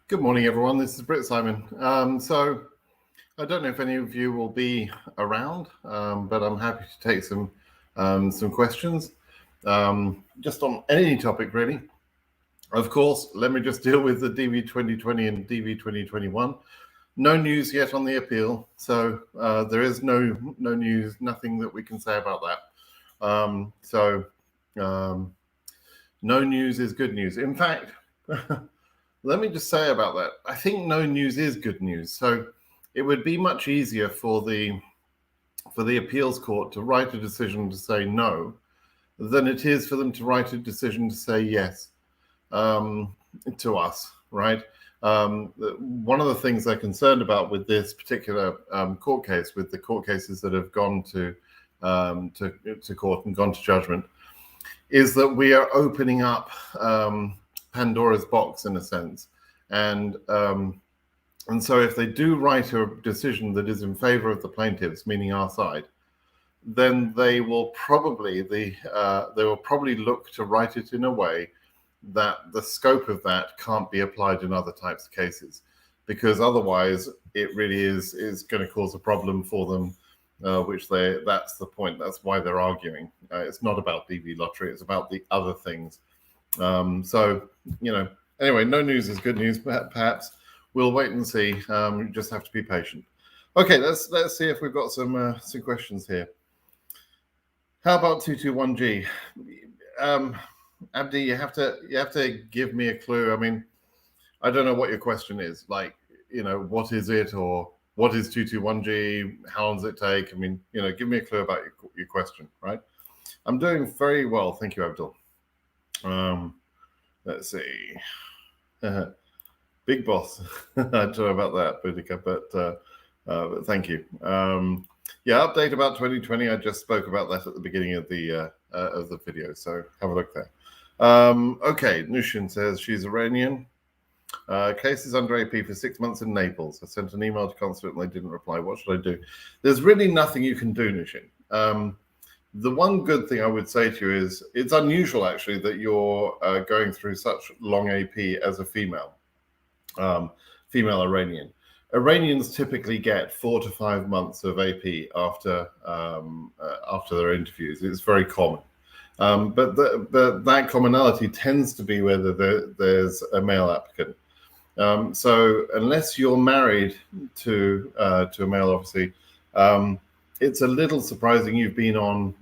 Good morning, everyone. This is Britt Simon. So I don't know if any of you will be around, but I'm happy to take some questions, just on any topic, really. Of course, let me just deal with the DV 2020 and DV 2021. No news yet on the appeal, so there is no news, nothing that we can say about that. No news is good news. In fact, let me just say about that. I think no news is good news. So it would be much easier for the appeals court to write a decision to say no than it is for them to write a decision to say yes to us, right? One of the things they're concerned about with this particular court case, with the court cases that have gone to court and gone to judgment, is that we are opening up Pandora's box in a sense, and so if they do write a decision that is in favor of the plaintiffs, meaning our side, then they will probably look to write it in a way that the scope of that can't be applied in other types of cases, because otherwise it really is going to cause a problem for them, that's the point. That's why they're arguing. It's not about DV lottery, it's about the other things. So, anyway, no news is good news, perhaps. We'll wait and see. You just have to be patient. Okay, let's see if we've got some questions here. How about 221G? Abdi, you have to give me a clue. I mean, I don't know what your question is. Like, what is it, or what is 221G? How long does it take? I mean, give me a clue about your question, right? I'm doing very well, thank you, Abdul. Let's see. Big boss. I don't know about that, Boudica, but thank you. Yeah, update about 2020. I just spoke about that at the beginning of the video, so have a look there. Okay, Nushin says she's Iranian. Cases under AP for 6 months in Naples. I sent an email to consulate and they didn't reply. What should I do? There's really nothing you can do, Nushin. The one good thing I would say to you is it's unusual, actually, that you're going through such long AP as a female Iranian. Iranians typically get 4 to 5 months of AP after their interviews. It's very common. But that commonality tends to be whether there's a male applicant. So unless you're married to a male, obviously, it's a little surprising you've been on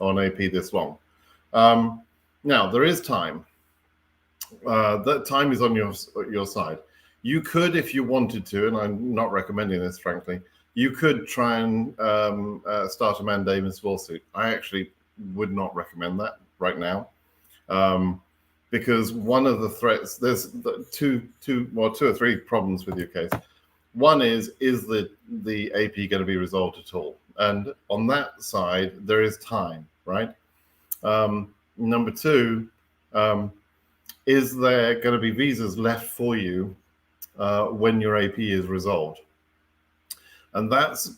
AP this long. Now there is time. That time is on your side. You could, if you wanted to, and I'm not recommending this, frankly, you could try and start a mandamus lawsuit. I actually would not recommend that right now, because one of the threats, there's two or three problems with your case. One is the AP going to be resolved at all? And on that side, there is time, right? Number two, is there going to be visas left for you when your AP is resolved? And that's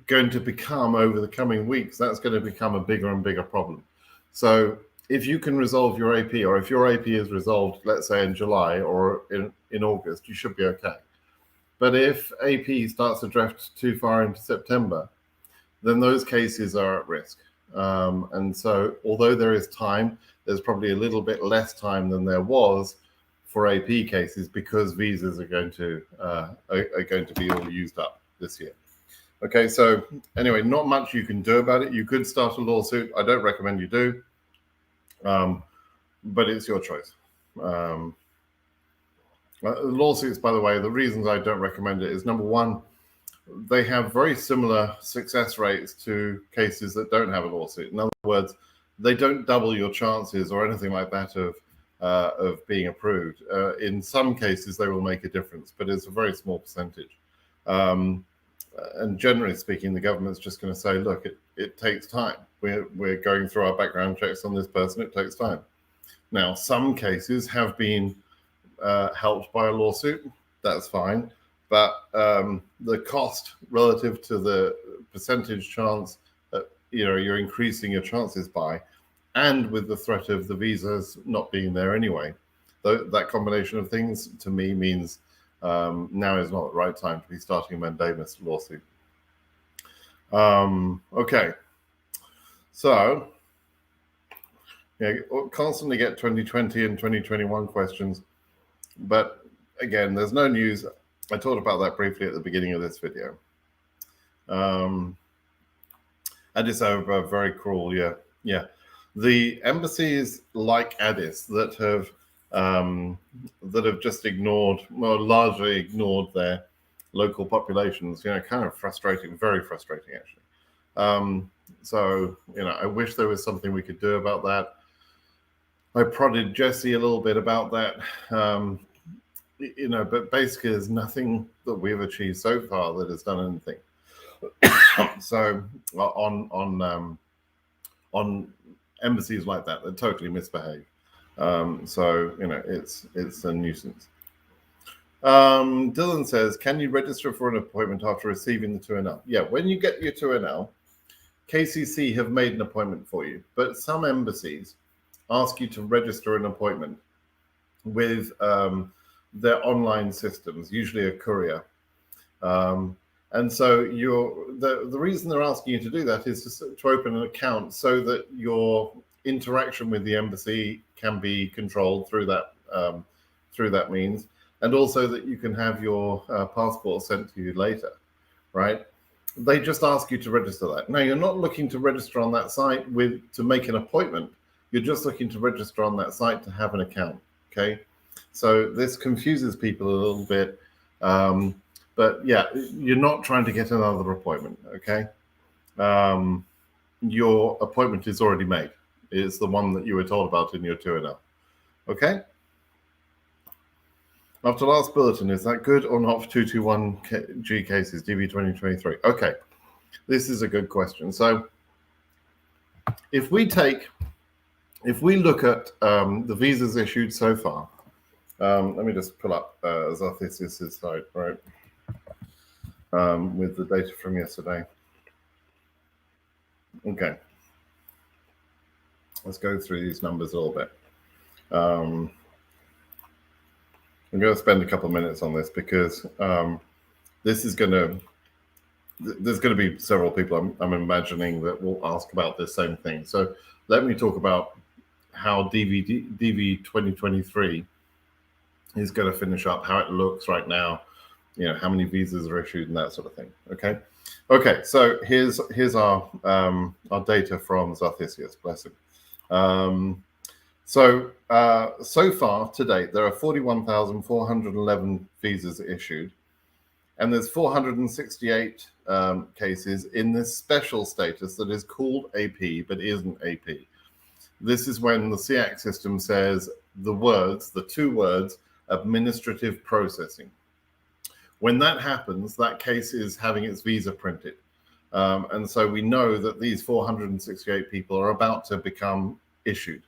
going to become, over the coming weeks, that's going to become a bigger and bigger problem. So if you can resolve your AP, or if your AP is resolved, let's say in July or in August, you should be okay. But if AP starts to drift too far into September, then those cases are at risk. And so although there is time, there's probably a little bit less time than there was for AP cases, because visas are going to be all used up this year. Okay, so anyway, not much you can do about it. You could start a lawsuit. I don't recommend you do, but it's your choice. Lawsuits, by the way, the reasons I don't recommend it is, number one, they have very similar success rates to cases that don't have a lawsuit. In other words, they don't double your chances or anything like that of being approved. In some cases, they will make a difference, but it's a very small percentage. And generally speaking, the government's just going to say, look, it takes time. We're going through our background checks on this person. It takes time. Now, some cases have been helped by a lawsuit. That's fine. But the cost relative to the percentage chance you're increasing your chances by, and with the threat of the visas not being there anyway, that combination of things to me means now is not the right time to be starting a mandamus lawsuit. Okay, so yeah, constantly get 2020 and 2021 questions, but again, there's no news. I talked about that briefly at the beginning of this video. Addis Ababa, very cruel, yeah. The embassies like Addis that have just ignored, well, largely ignored their local populations, kind of frustrating, very frustrating actually. So, I wish there was something we could do about that. I prodded Jesse a little bit about that, but basically there's nothing that we've achieved so far that has done anything. So on embassies like that totally misbehave. So it's a nuisance. Dylan says, can you register for an appointment after receiving the 2NL? Yeah, when you get your 2NL, KCC have made an appointment for you, but some embassies ask you to register an appointment with their online systems, usually a courier. And so the reason they're asking you to do that is to open an account so that your interaction with the embassy can be controlled through that means, and also that you can have your passport sent to you later, right? They just ask you to register that. Now, you're not looking to register on that site to make an appointment. You're just looking to register on that site to have an account, okay? So this confuses people a little bit. But yeah, you're not trying to get another appointment, okay? Your appointment is already made. It's the one that you were told about in your 2NL, okay? After last bulletin, is that good or not for 221G cases, DV 2023? Okay, this is a good question. So if we look at the visas issued so far, let me just pull up Zarthisius' site, right? With the data from yesterday. Okay. Let's go through these numbers a little bit. I'm going to spend a couple of minutes on this because there's going to be several people I'm imagining that will ask about this same thing. So let me talk about how DV 2023 is going to finish up, how it looks right now, how many visas are issued and that sort of thing. Okay, so here's our data from Zarthisius, bless him. So far to date, there are 41,411 visas issued, and there's 468 cases in this special status that is called AP but isn't AP. This is when the SEAC system says the two words, administrative processing. When that happens, that case is having its visa printed. And so we know that these 468 people are about to become issued.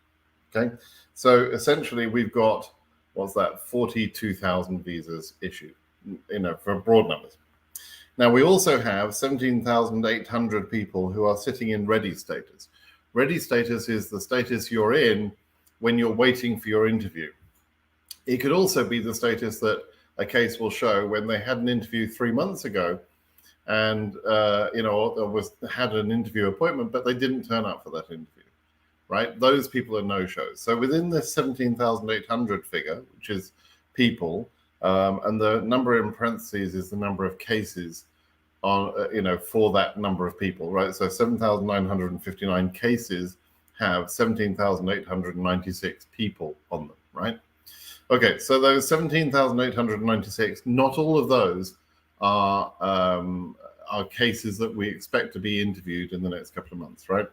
Okay, so essentially we've got, 42,000 visas issued, for broad numbers. Now we also have 17,800 people who are sitting in ready status. Ready status is the status you're in when you're waiting for your interview. It could also be the status that a case will show when they had an interview 3 months ago and had an interview appointment, but they didn't turn up for that interview. Right, those people are no-shows. So within this 17,800 figure, which is people, and the number in parentheses is the number of cases on, for that number of people, right? So 7,959 cases have 17,896 people on them, right? Okay, so those 17,896, not all of those are cases that we expect to be interviewed in the next couple of months, right?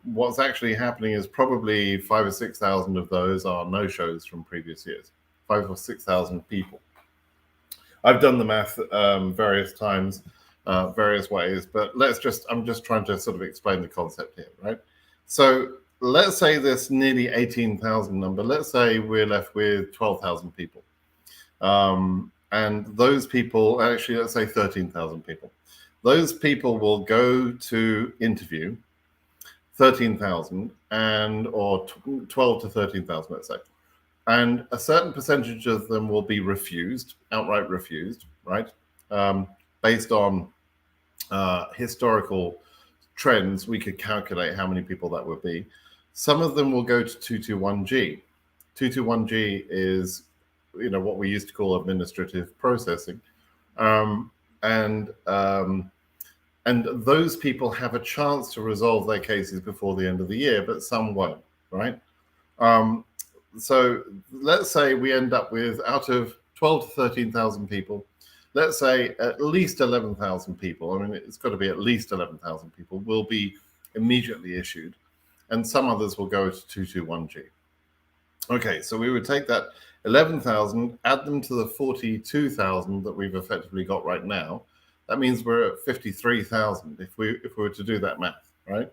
What's actually happening is probably 5,000 or 6,000 of those are no-shows from previous years. 5,000 or 6,000 people. I've done the math various times, various ways, but I'm just trying to sort of explain the concept here, right? So let's say this nearly 18,000 number, let's say we're left with 12,000 people. And those people, actually, let's say 13,000 people. Those people will go to interview 13,000 or 12 to 13,000, let's say. and a certain percentage of them will be refused, outright refused, right? Based on historical trends, we could calculate how many people that would be. Some of them will go to 221G. 221G is, what we used to call administrative processing, and those people have a chance to resolve their cases before the end of the year, but some won't, right? So let's say we end up with, out of 12 to 13,000 people, let's say at least 11,000 people, I mean, it's got to be at least 11,000 people, will be immediately issued, and some others will go to 221G. Okay, so we would take that 11,000, add them to the 42,000 that we've effectively got right now. That means we're at 53,000 if we were to do that math, right?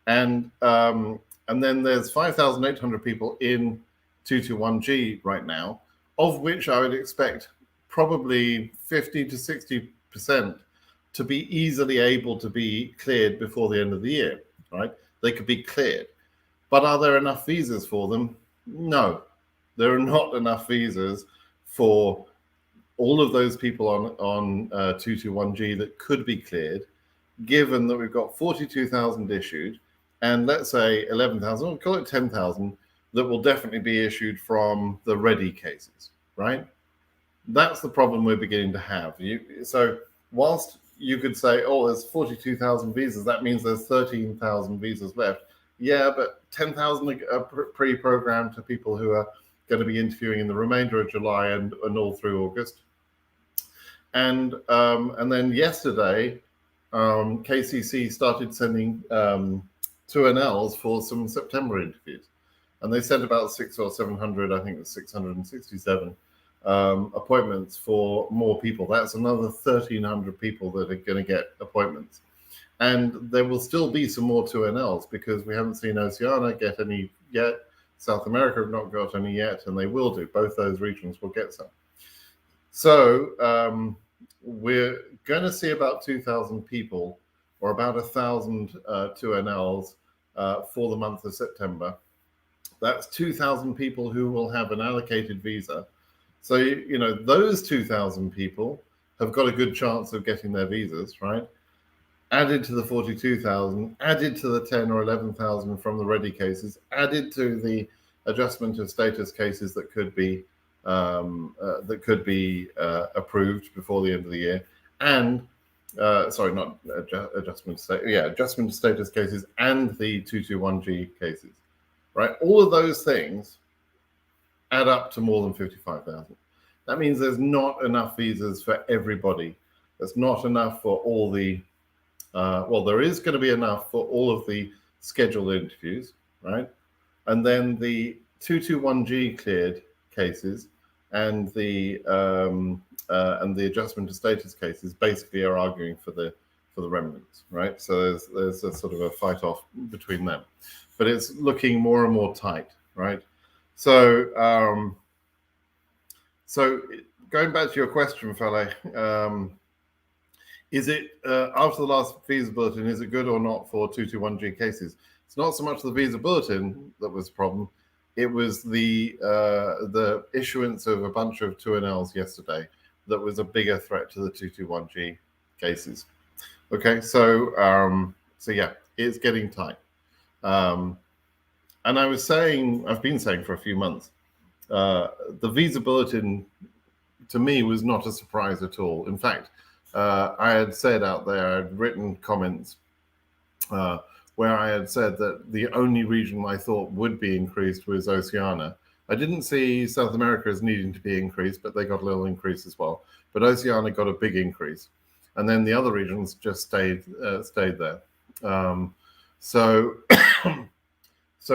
And then there's 5,800 people in 221G right now, of which I would expect probably 50 to 60% to be easily able to be cleared before the end of the year, right? They could be cleared. But are there enough visas for them? No, there are not enough visas for all of those people on 221G that could be cleared, given that we've got 42,000 issued, and let's say 11,000, or call it 10,000, that will definitely be issued from the ready cases, right? That's the problem we're beginning to have. So whilst you could say, oh, there's 42,000 visas, that means there's 13,000 visas left. Yeah, but 10,000 are pre-programmed to people who are going to be interviewing in the remainder of July and all through August. And then yesterday, KCC started sending 2NLs for some September interviews, and they sent about 600 or 700, I think it was 667 appointments for more people. That's another 1,300 people that are going to get appointments. And there will still be some more 2NLs because we haven't seen Oceania get any yet. South America have not got any yet, and they will do. Both those regions will get some. So we're going to see about 2,000 people, or about 1,000 2NLs for the month of September. That's 2,000 people who will have an allocated visa. So, those 2,000 people have got a good chance of getting their visas, right? Added to the 42,000, added to the 10 or 11,000 from the ready cases, added to the adjustment of status cases that could be approved before the end of the year, and adjustment of status cases and the 221G cases, right? All of those things add up to more than 55,000. That means there's not enough visas for everybody. There's not enough for all the there is going to be enough for all of the scheduled interviews, right? And then the 221G cleared cases and the adjustment of status cases basically are arguing for the remnants, right? So there's a sort of a fight off between them, but it's looking more and more tight, right? So so going back to your question, Fale, is it, after the last visa bulletin, is it good or not for 221G cases? It's not so much the visa bulletin that was the problem. It was the issuance of a bunch of 2NLs yesterday that was a bigger threat to the 221G cases. Okay, so yeah, it's getting tight. And I've been saying for a few months, the visa bulletin to me was not a surprise at all. In fact, I had said out there, I'd written comments where I had said that the only region I thought would be increased was Oceania. I didn't see South America as needing to be increased, but they got a little increase as well. But Oceania got a big increase, and then the other regions just stayed there. So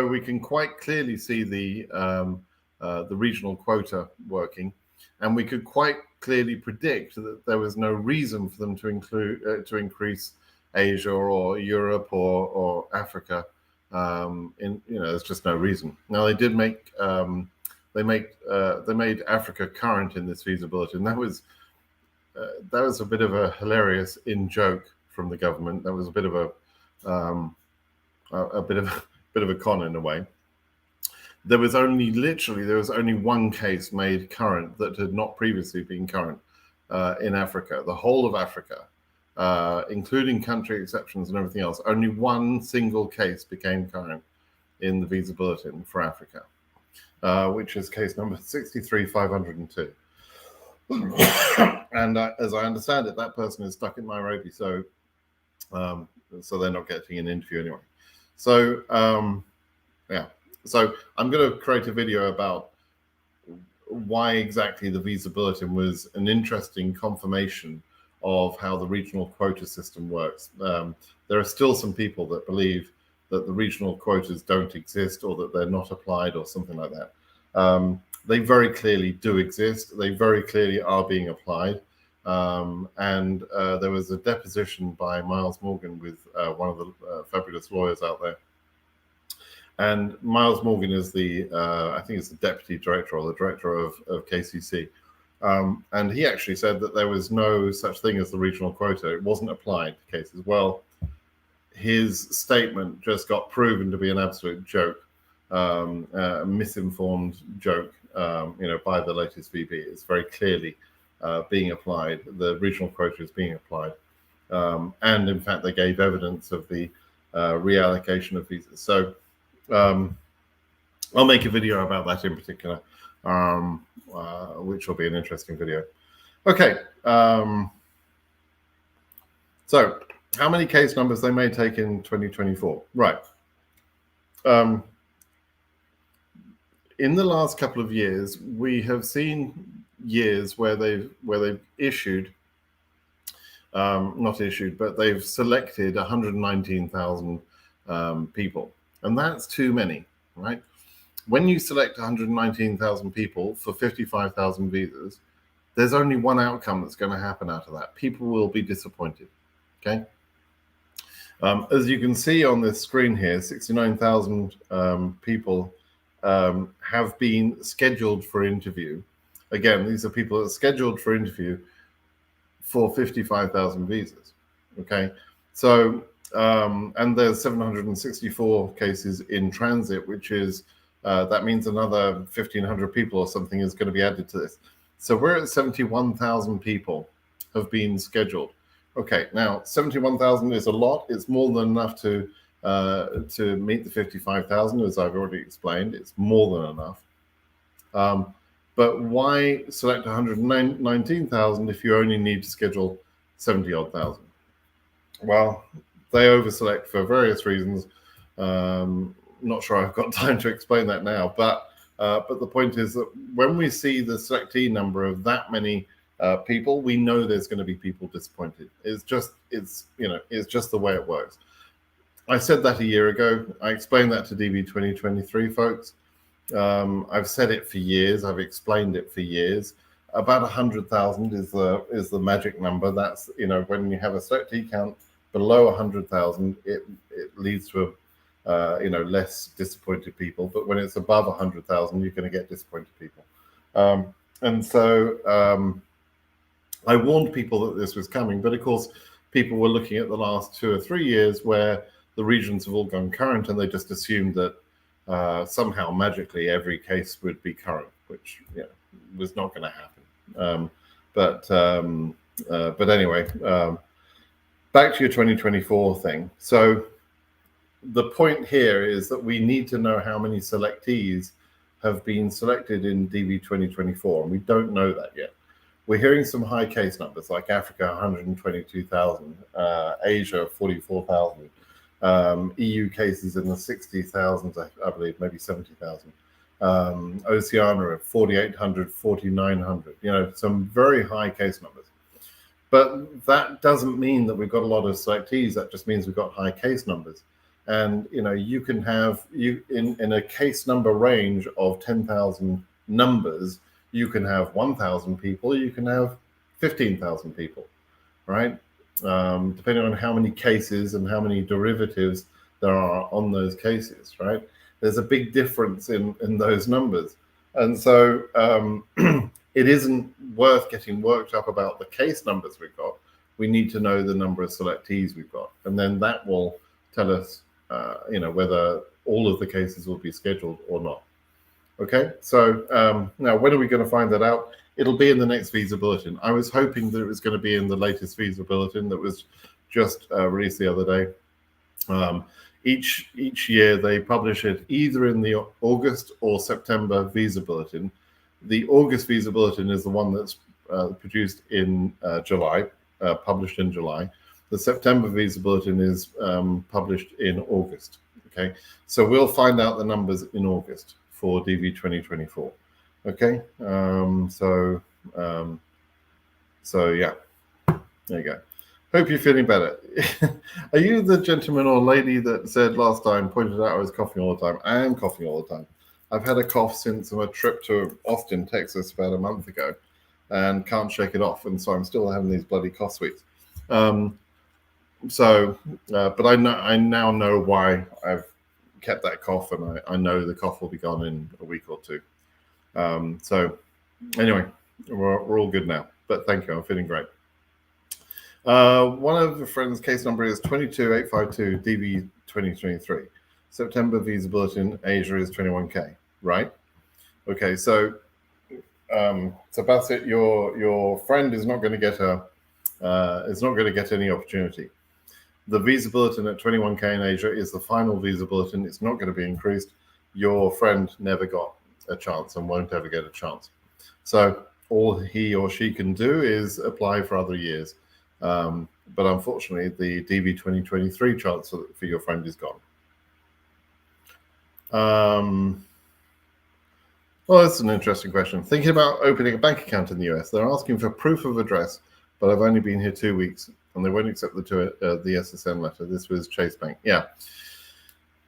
we can quite clearly see the regional quota working, and we could quite clearly predict that there was no reason for them to increase Asia or Europe or Africa. There's just no reason. Now they did make they made Africa current in this visa bulletin. That was a bit of a hilarious in joke from the government. That was a bit of a con in a way. there was only one case made current that had not previously been current in Africa, the whole of Africa, including country exceptions and everything else. Only one single case became current in the visa bulletin for Africa, which is case number 63502. And as I understand it, that person is stuck in Nairobi, so they're not getting an interview anyway. So yeah, so I'm going to create a video about why exactly the visa bulletin was an interesting confirmation of how the regional quota system works. There are still some people that believe that the regional quotas don't exist, or that they're not applied, or something like that. They very clearly do exist. They very clearly are being applied. And there was a deposition by Miles Morgan with one of the fabulous lawyers out there. And Miles Morgan is I think it's the deputy director or the director of KCC. And he actually said that there was no such thing as the regional quota. It wasn't applied to cases. Well, his statement just got proven to be an absolute joke, a misinformed joke, by the latest VB. It's very clearly being applied. The regional quota is being applied. And in fact, they gave evidence of the reallocation of visas. So I'll make a video about that in particular, which will be an interesting video. Okay. So how many case numbers they may take in 2024? Right. In the last couple of years, we have seen years where they've issued, not issued, but they've selected 119,000 people, and that's too many, right? When you select 119,000 people for 55,000 visas, there's only one outcome that's going to happen out of that. People will be disappointed. Okay. As you can see on this screen here, 69,000 people have been scheduled for interview. Again, these are people that are scheduled for interview for 55,000 visas. Okay. So, and there's 764 cases in transit, which is, that means another 1,500 people or something is going to be added to this. So we're at 71,000 people have been scheduled. Okay, now 71,000 is a lot. It's more than enough to meet the 55,000, as I've already explained. It's more than enough. But why select 119,000 if you only need to schedule 70-odd thousand? Well, they overselect for various reasons. Not sure I've got time to explain that now, but the point is that when we see the selectee number of that many people, we know there's going to be people disappointed. It's just the way it works. I said that a year ago. I explained that to DB 2023 folks. I've said it for years. I've explained it for years. About 100,000 is the magic number. That's, when you have a selectee count below 100,000, it leads to less disappointed people. But when it's above 100,000, you're going to get disappointed people. And so I warned people that this was coming, but of course, people were looking at the last 2 or 3 years where the regions have all gone current, and they just assumed that somehow magically every case would be current, which was not going to happen. But anyway, back to your 2024 thing. So the point here is that we need to know how many selectees have been selected in DB 2024, and we don't know that yet. We're hearing some high case numbers like Africa, 122,000, Asia, 44,000, EU cases in the 60,000s, I believe, maybe 70,000. Oceania, 4,800, 4,900, some very high case numbers. But that doesn't mean that we've got a lot of selectees. That just means we've got high case numbers. And, you can have, in a case number range of 10,000 numbers, you can have 1,000 people, you can have 15,000 people, right? Depending on how many cases and how many derivatives there are on those cases, right? There's a big difference in those numbers. And so it isn't worth getting worked up about the case numbers we've got. We need to know the number of selectees we've got. And then that will tell us, whether all of the cases will be scheduled or not. Okay, so now when are we going to find that out? It'll be in the next visa bulletin. I was hoping that it was going to be in the latest visa bulletin that was just released the other day. Each year they publish it either in the August or September visa bulletin. The August visa bulletin is the one that's produced in July, published in July. The September visa bulletin is published in August. Okay, so we'll find out the numbers in August for DV 2024. Okay, so yeah, there you go. Hope you're feeling better. Are you the gentleman or lady that said last time, pointed out I was coughing all the time? I am coughing all the time. I've had a cough since a trip to Austin, Texas about a month ago and can't shake it off. And so I'm still having these bloody cough sweets. But I now know why I've kept that cough, and I know the cough will be gone in a week or two. So anyway, we're all good now. But thank you. I'm feeling great. One of the friends' case number is 22852 DV 2023. September visa bulletin, Asia is 21K, right? Okay, so Bassett, your friend is not going to get any opportunity. The visa bulletin at 21K in Asia is the final visa bulletin. It's not going to be increased. Your friend never got a chance and won't ever get a chance. So all he or she can do is apply for other years. But unfortunately, the DV 2023 chance for your friend is gone. Well, that's an interesting question. Thinking about opening a bank account in the US, they're asking for proof of address, but I've only been here 2 weeks and they won't accept the SSN letter. This was Chase Bank. Yeah.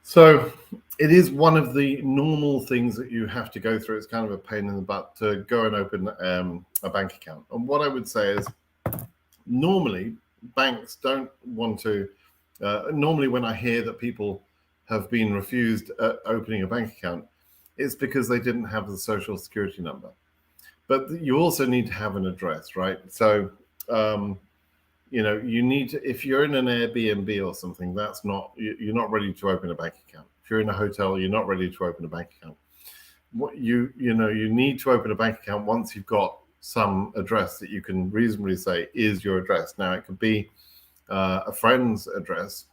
So it is one of the normal things that you have to go through. It's kind of a pain in the butt to go and open a bank account. And what I would say is, normally banks don't want to. Normally, when I hear that people have been refused opening a bank account, it's because they didn't have the social security number. But you also need to have an address, right? So, you need to, if you're in an Airbnb or something, that's not, you're not ready to open a bank account. If you're in a hotel, you're not ready to open a bank account. What you need to open a bank account once you've got some address that you can reasonably say is your address. Now, it could be a friend's address.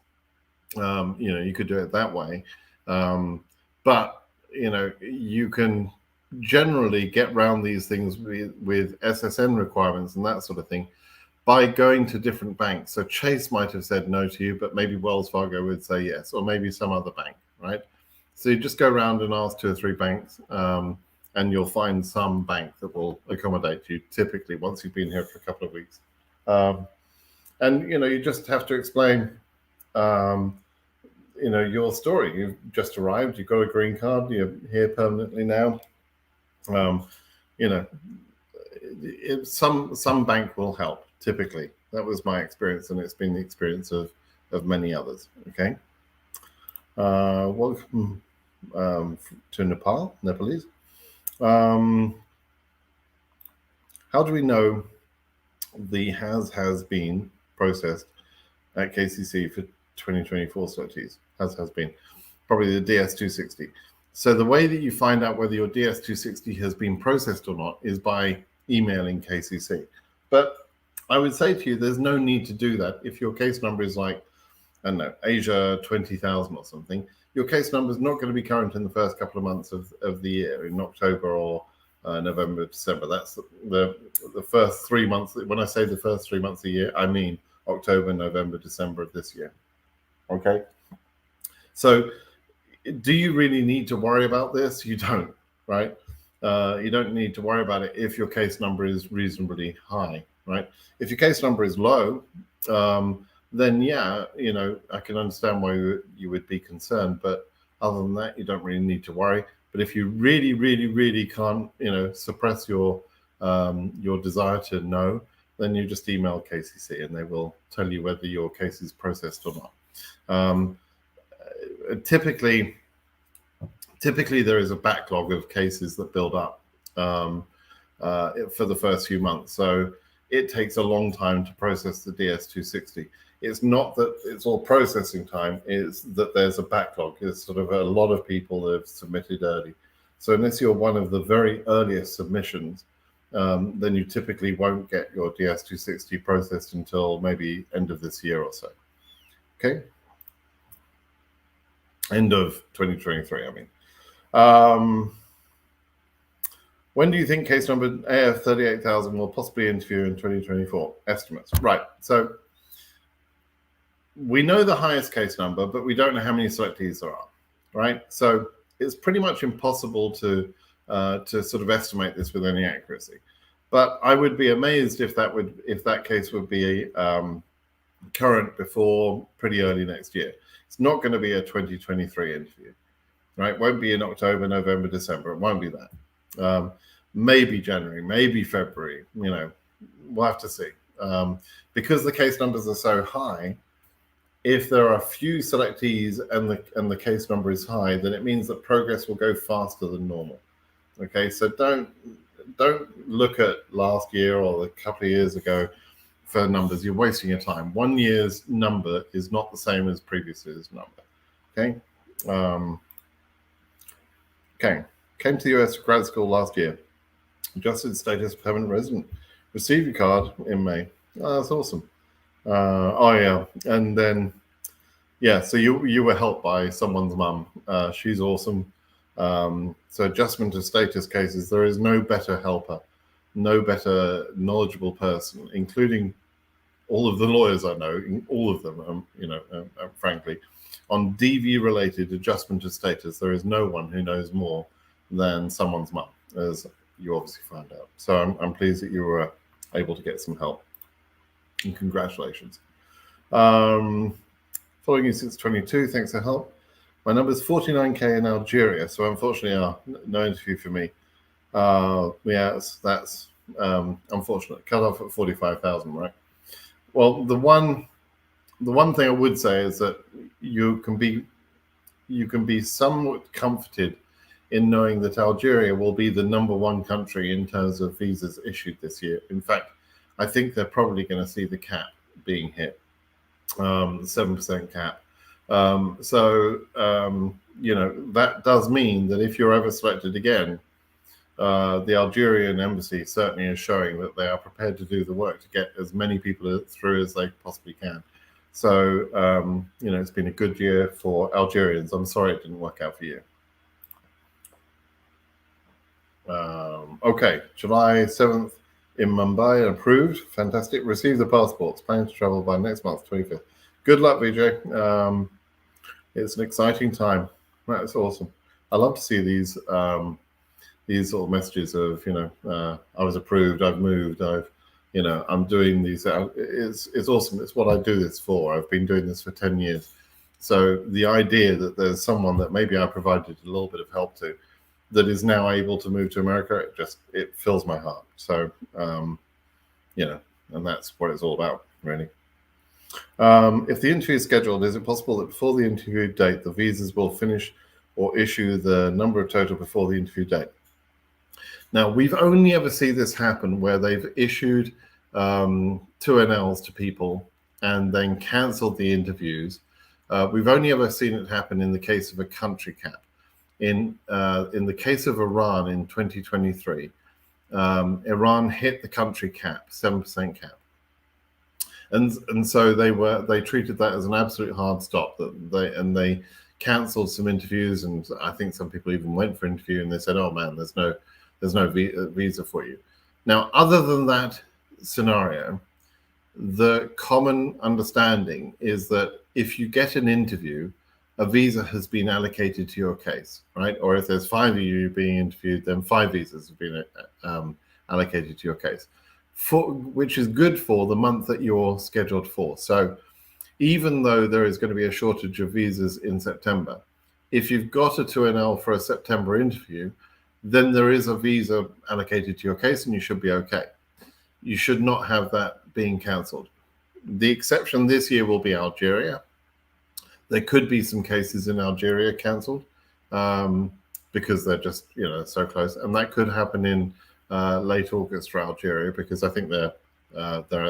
You could do it that way. But you can generally get around these things with SSN requirements and that sort of thing by going to different banks. So Chase might have said no to you, but maybe Wells Fargo would say yes, or maybe some other bank, right? So you just go around and ask 2 or 3 banks, and you'll find some bank that will accommodate you, typically once you've been here for a couple of weeks. And you just have to explain your story. You've just arrived, you've got a green card, you're here permanently now. Some bank will help, typically. That was my experience, and it's been the experience of many others. Okay. Welcome to Nepalese. How do we know the has been processed at KCC for 2024 sorties? Has been probably the DS260. So the way that you find out whether your DS260 has been processed or not is by emailing KCC. But I would say to you, there's no need to do that. If your case number is like, I don't know, Asia 20,000 or something, your case number is not going to be current in the first couple of months of the year, in October or November, December. That's the first 3 months. When I say the first 3 months of the year, I mean October, November, December of this year. Okay. So do you really need to worry about this? You don't, right? You don't need to worry about it if your case number is reasonably high, right? If your case number is low, then yeah, I can understand why you would be concerned. But other than that, you don't really need to worry. But if you really, really, really can't, suppress your desire to know, then you just email KCC and they will tell you whether your case is processed or not. Typically there is a backlog of cases that build up for the first few months. So it takes a long time to process the DS260. It's not that it's all processing time, it's that there's a backlog. It's sort of a lot of people that have submitted early. So unless you're one of the very earliest submissions, then you typically won't get your DS260 processed until maybe end of this year or so. Okay, end of 2023, I mean. When do you think case number AF 38,000 will possibly interview in 2024? Estimates. Right. So we know the highest case number, but we don't know how many selectees there are. Right. So it's pretty much impossible to sort of estimate this with any accuracy. But I would be amazed if that case would be current before pretty early next year. It's not going to be a 2023 interview. Right. It won't be in October, November, December. It won't be that. Maybe January, maybe February, we'll have to see. Because the case numbers are so high, if there are few selectees and the case number is high, then it means that progress will go faster than normal. Okay, so don't look at last year or a couple of years ago for numbers. You're wasting your time. 1 year's number is not the same as previous year's number. Okay. Okay. Came to the US grad school last year. Adjusted status permanent resident. Received your card in May. Oh, that's awesome. Yeah, and then so you were helped by someone's mum. She's awesome. So adjustment of status cases, there is no better helper, no better knowledgeable person, including all of the lawyers I know, all of them. Frankly, on DV related adjustment of status, there is no one who knows more than someone's mum, as you obviously found out. So I'm pleased that you were able to get some help, and congratulations. Following you since 22, thanks for help. My number is 49K in Algeria, so unfortunately, no interview for me. That's unfortunate. Cut off at 45,000, right? Well, the one thing I would say is that you can be somewhat comforted in knowing that Algeria will be the #1 country in terms of visas issued this year. In fact, I think they're probably going to see the cap being hit, the 7% cap. That does mean that if you're ever selected again, the Algerian embassy certainly is showing that they are prepared to do the work to get as many people through as they possibly can. So, it's been a good year for Algerians. I'm sorry it didn't work out for you. Okay, July 7th in Mumbai, approved. Fantastic. Receive the passports. Planning to travel by next month, 25th. Good luck, Vijay. It's an exciting time. That's awesome. I love to see these sort of messages of, I was approved, I've moved, I'm doing these. It's awesome. It's what I do this for. I've been doing this for 10 years. So the idea that there's someone that maybe I provided a little bit of help to that is now able to move to America, it fills my heart. So, and that's what it's all about, really. If the interview is scheduled, is it possible that before the interview date, the visas will finish or issue the number of total before the interview date? Now, we've only ever seen this happen where they've issued 2NLs to people and then cancelled the interviews. We've only ever seen it happen in the case of a country cap. In the case of Iran in 2023, Iran hit the country cap, 7% cap. And so they treated that as an absolute hard stop. They cancelled some interviews, and I think some people even went for interview, and they said, "Oh man, there's no visa for you." Now, other than that scenario, the common understanding is that if you get an interview, a visa has been allocated to your case, right? Or if there's 5 of you being interviewed, then 5 visas have been allocated to your case, which is good for the month that you're scheduled for. So even though there is going to be a shortage of visas in September, if you've got a 2NL for a September interview, then there is a visa allocated to your case and you should be okay. You should not have that being cancelled. The exception this year will be Algeria. There could be some cases in Algeria cancelled because they're just, so close. And that could happen in late August for Algeria because I think they're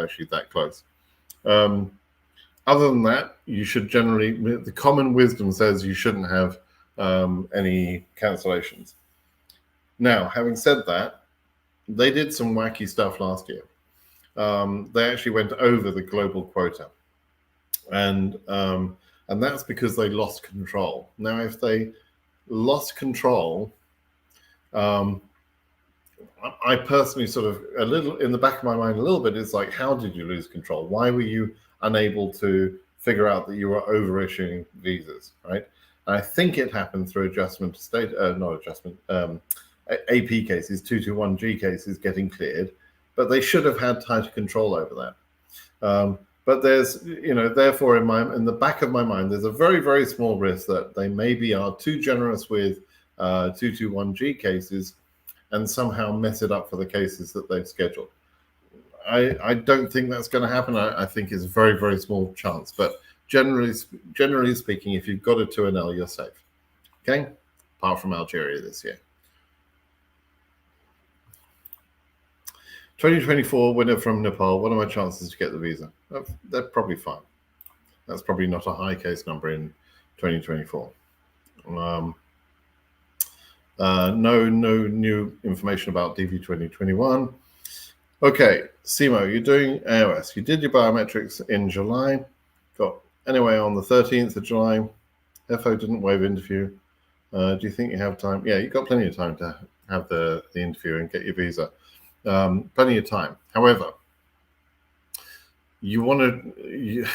actually that close. Other than that, you should the common wisdom says you shouldn't have any cancellations. Now, having said that, they did some wacky stuff last year. They actually went over the global quota, and that's because they lost control. Now, if they lost control, I personally sort of a little in the back of my mind a little bit is like, how did you lose control? Why were you unable to figure out that you were overissuing visas, right? And I think it happened through adjustment to state, not adjustment, AP cases, 221G cases getting cleared, but they should have had tighter control over that. But there's, therefore in the back of my mind, there's a very, very small risk that they maybe are too generous with 221G cases and somehow mess it up for the cases that they've scheduled. I don't think that's going to happen. I think it's a very, very small chance. But generally speaking, if you've got a 2NL, you're safe. Okay? Apart from Algeria this year. 2024 winner from Nepal. What are my chances to get the visa? They're probably fine. That's probably not a high case number in 2024. No new information about DV 2021. Okay, Simo, you're doing AOS. You did your biometrics in July. Got anyway on the 13th of July. FO didn't waive interview. Do you think you have time? Yeah, you've got plenty of time to have the interview and get your visa. Plenty of time. However, you want to,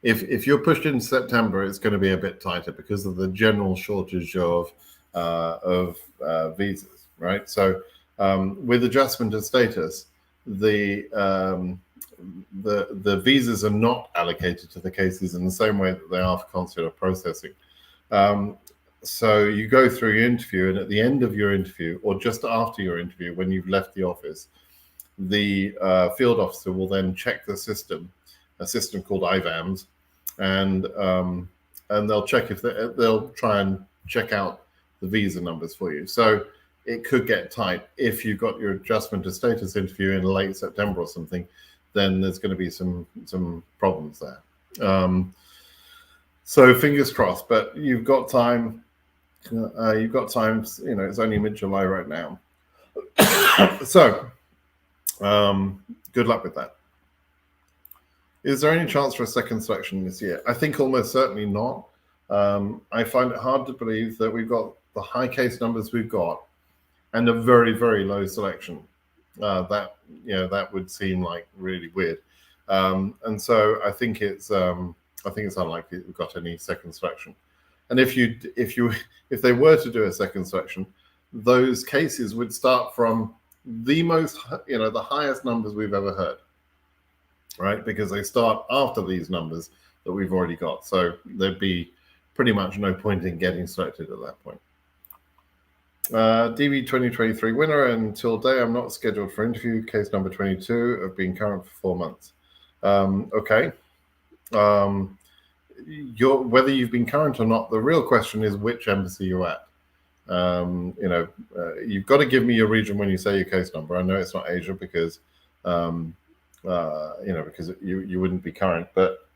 if you're pushed into September, it's going to be a bit tighter because of the general shortage of visas, right? So with adjustment of status, the visas are not allocated to the cases in the same way that they are for consular processing. So you go through your interview, and at the end of your interview, or just after your interview, when you've left the office, the field officer will then check the system, a system called IVAMS, and they'll check if they'll try and check out the visa numbers for you. So it could get tight if you got your adjustment of status interview in late September or something. Then there's going to be some problems there. So fingers crossed, but you've got time. You've got time. It's only mid-July right now. So good luck with that. Is there any chance for a second selection this year? I think almost certainly not. I find it hard to believe that we've got the high case numbers we've got and a very, very low selection. That would seem like really weird. And so I think it's unlikely that we've got any second selection. And if they were to do a second selection, those cases would start from the highest numbers we've ever heard, right? Because they start after these numbers that we've already got. So there'd be pretty much no point in getting selected at that point. DV 2023 winner until day. I'm not scheduled for interview. Case number 22. I've been current for 4 months. Okay. Whether you've been current or not, the real question is which embassy you're at. You've got to give me your region when you say your case number. I know it's not Asia because because you wouldn't be current, but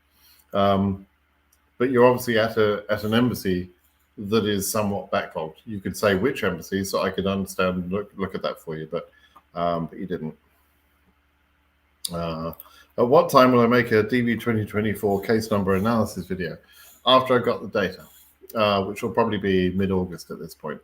you're obviously at an embassy that is somewhat backlogged. You could say which embassy, so I could understand and look at that for you, but you didn't. At what time will I make a DV 2024 case number analysis video? After I got the data, which will probably be mid-August at this point.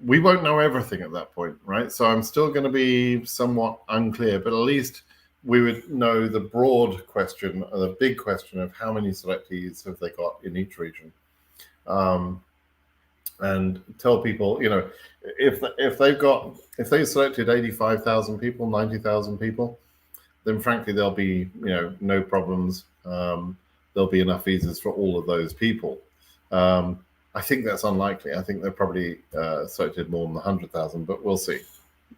We won't know everything at that point, right? So I'm still going to be somewhat unclear, but at least we would know the broad question, or the big question of how many selectees have they got in each region. And tell people, if they selected 85,000 people, 90,000 people, then frankly there'll be no problems. There'll be enough visas for all of those people. I think that's unlikely. I think they're probably selected more than 100,000, but we'll see.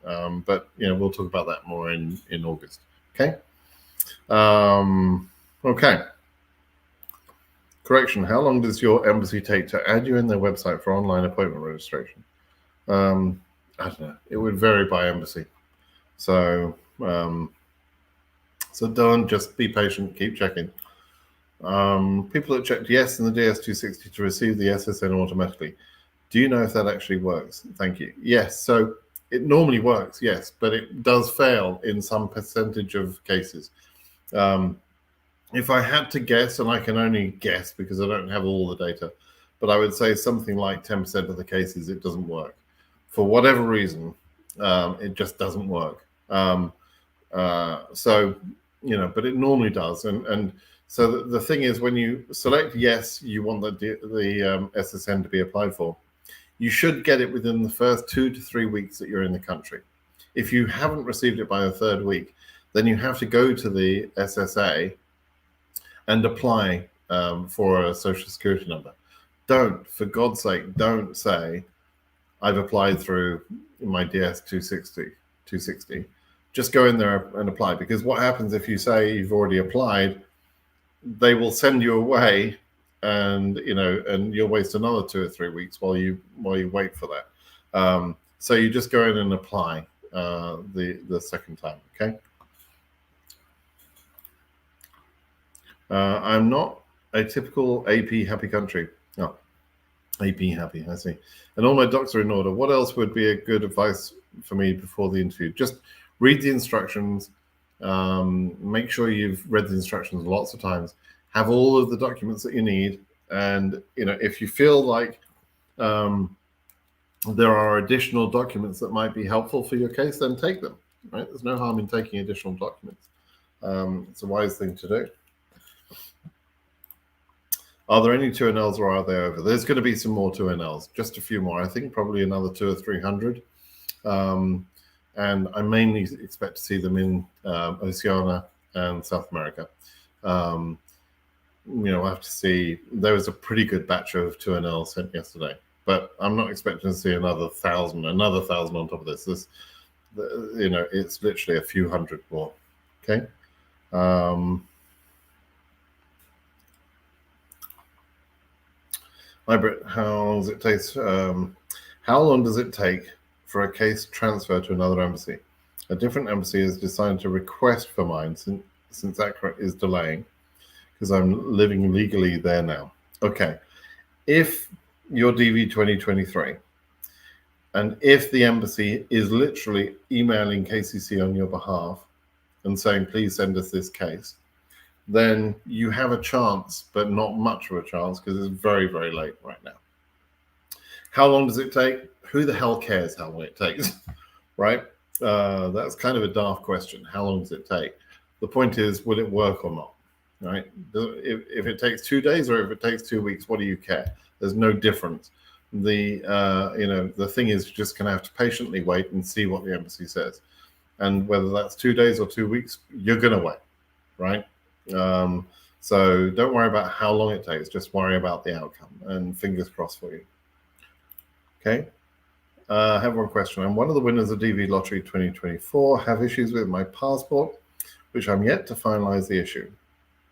But we'll talk about that more in August. Okay. Okay. Correction, how long does your embassy take to add you in their website for online appointment registration? I don't know. It would vary by embassy. So don't just be patient, keep checking. People that checked yes in the DS260 to receive the SSN automatically. Do you know if that actually works? Thank you. Yes. So it normally works, yes, but it does fail in some percentage of cases. If I had to guess, and I can only guess because I don't have all the data, but I would say something like 10% of the cases it doesn't work. For whatever reason, it just doesn't work. So, but it normally does. And so the thing is, when you select yes, you want the SSN to be applied for, you should get it within the first 2 to 3 weeks that you're in the country. If you haven't received it by the third week, then you have to go to the SSA and apply for a social security number. For God's sake, don't say, I've applied through my DS 260. Just go in there and apply, because what happens if you say you've already applied, they will send you away, and you'll waste another 2 or 3 weeks while you wait for that. So you just go in and apply the second time. Okay. I'm not a typical AP happy country. Oh, AP happy, I see. And all my docs are in order. What else would be a good advice for me before the interview? Just read the instructions. Make sure you've read the instructions lots of times. Have all of the documents that you need. And, if you feel like there are additional documents that might be helpful for your case, then take them, right? There's no harm in taking additional documents. It's a wise thing to do. Are there any 2NLs, or are they over? There's going to be some more 2NLs, just a few more. I think probably another 200 or 300. And I mainly expect to see them in Oceania and South America. We'll have to see. There was a pretty good batch of 2NLs sent yesterday, but I'm not expecting to see another 1,000 on top of this. It's literally a few hundred more. Okay. Hi, Britt. How long does it take for a case transfer to another embassy? A different embassy has decided to request for mine since ACRA is delaying, because I'm living legally there now. Okay. If you're DV 2023, and if the embassy is literally emailing KCC on your behalf and saying, please send us this case, then you have a chance, but not much of a chance, because it's very, very late right now. How long does it take? Who the hell cares how long it takes, right? That's kind of a daft question. How long does it take? The point is, will it work or not, right? If it takes 2 days or if it takes 2 weeks, what do you care? There's no difference. The thing is, you're just going to have to patiently wait and see what the embassy says. And whether that's 2 days or 2 weeks, you're going to wait, right? So don't worry about how long it takes, just worry about the outcome, and fingers crossed for you. Okay. I have one question. I'm one of the winners of DV Lottery 2024. Have issues with my passport, which I'm yet to finalize the issue.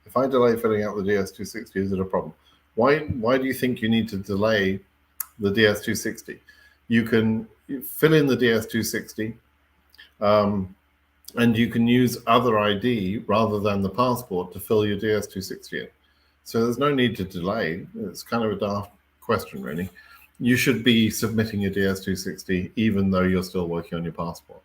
If I delay filling out the DS260, is it a problem? Why do you think you need to delay the DS260? You can fill in the DS260, and you can use other ID rather than the passport to fill your DS260 in. So there's no need to delay. It's kind of a daft question, really. You should be submitting your DS260 even though you're still working on your passport.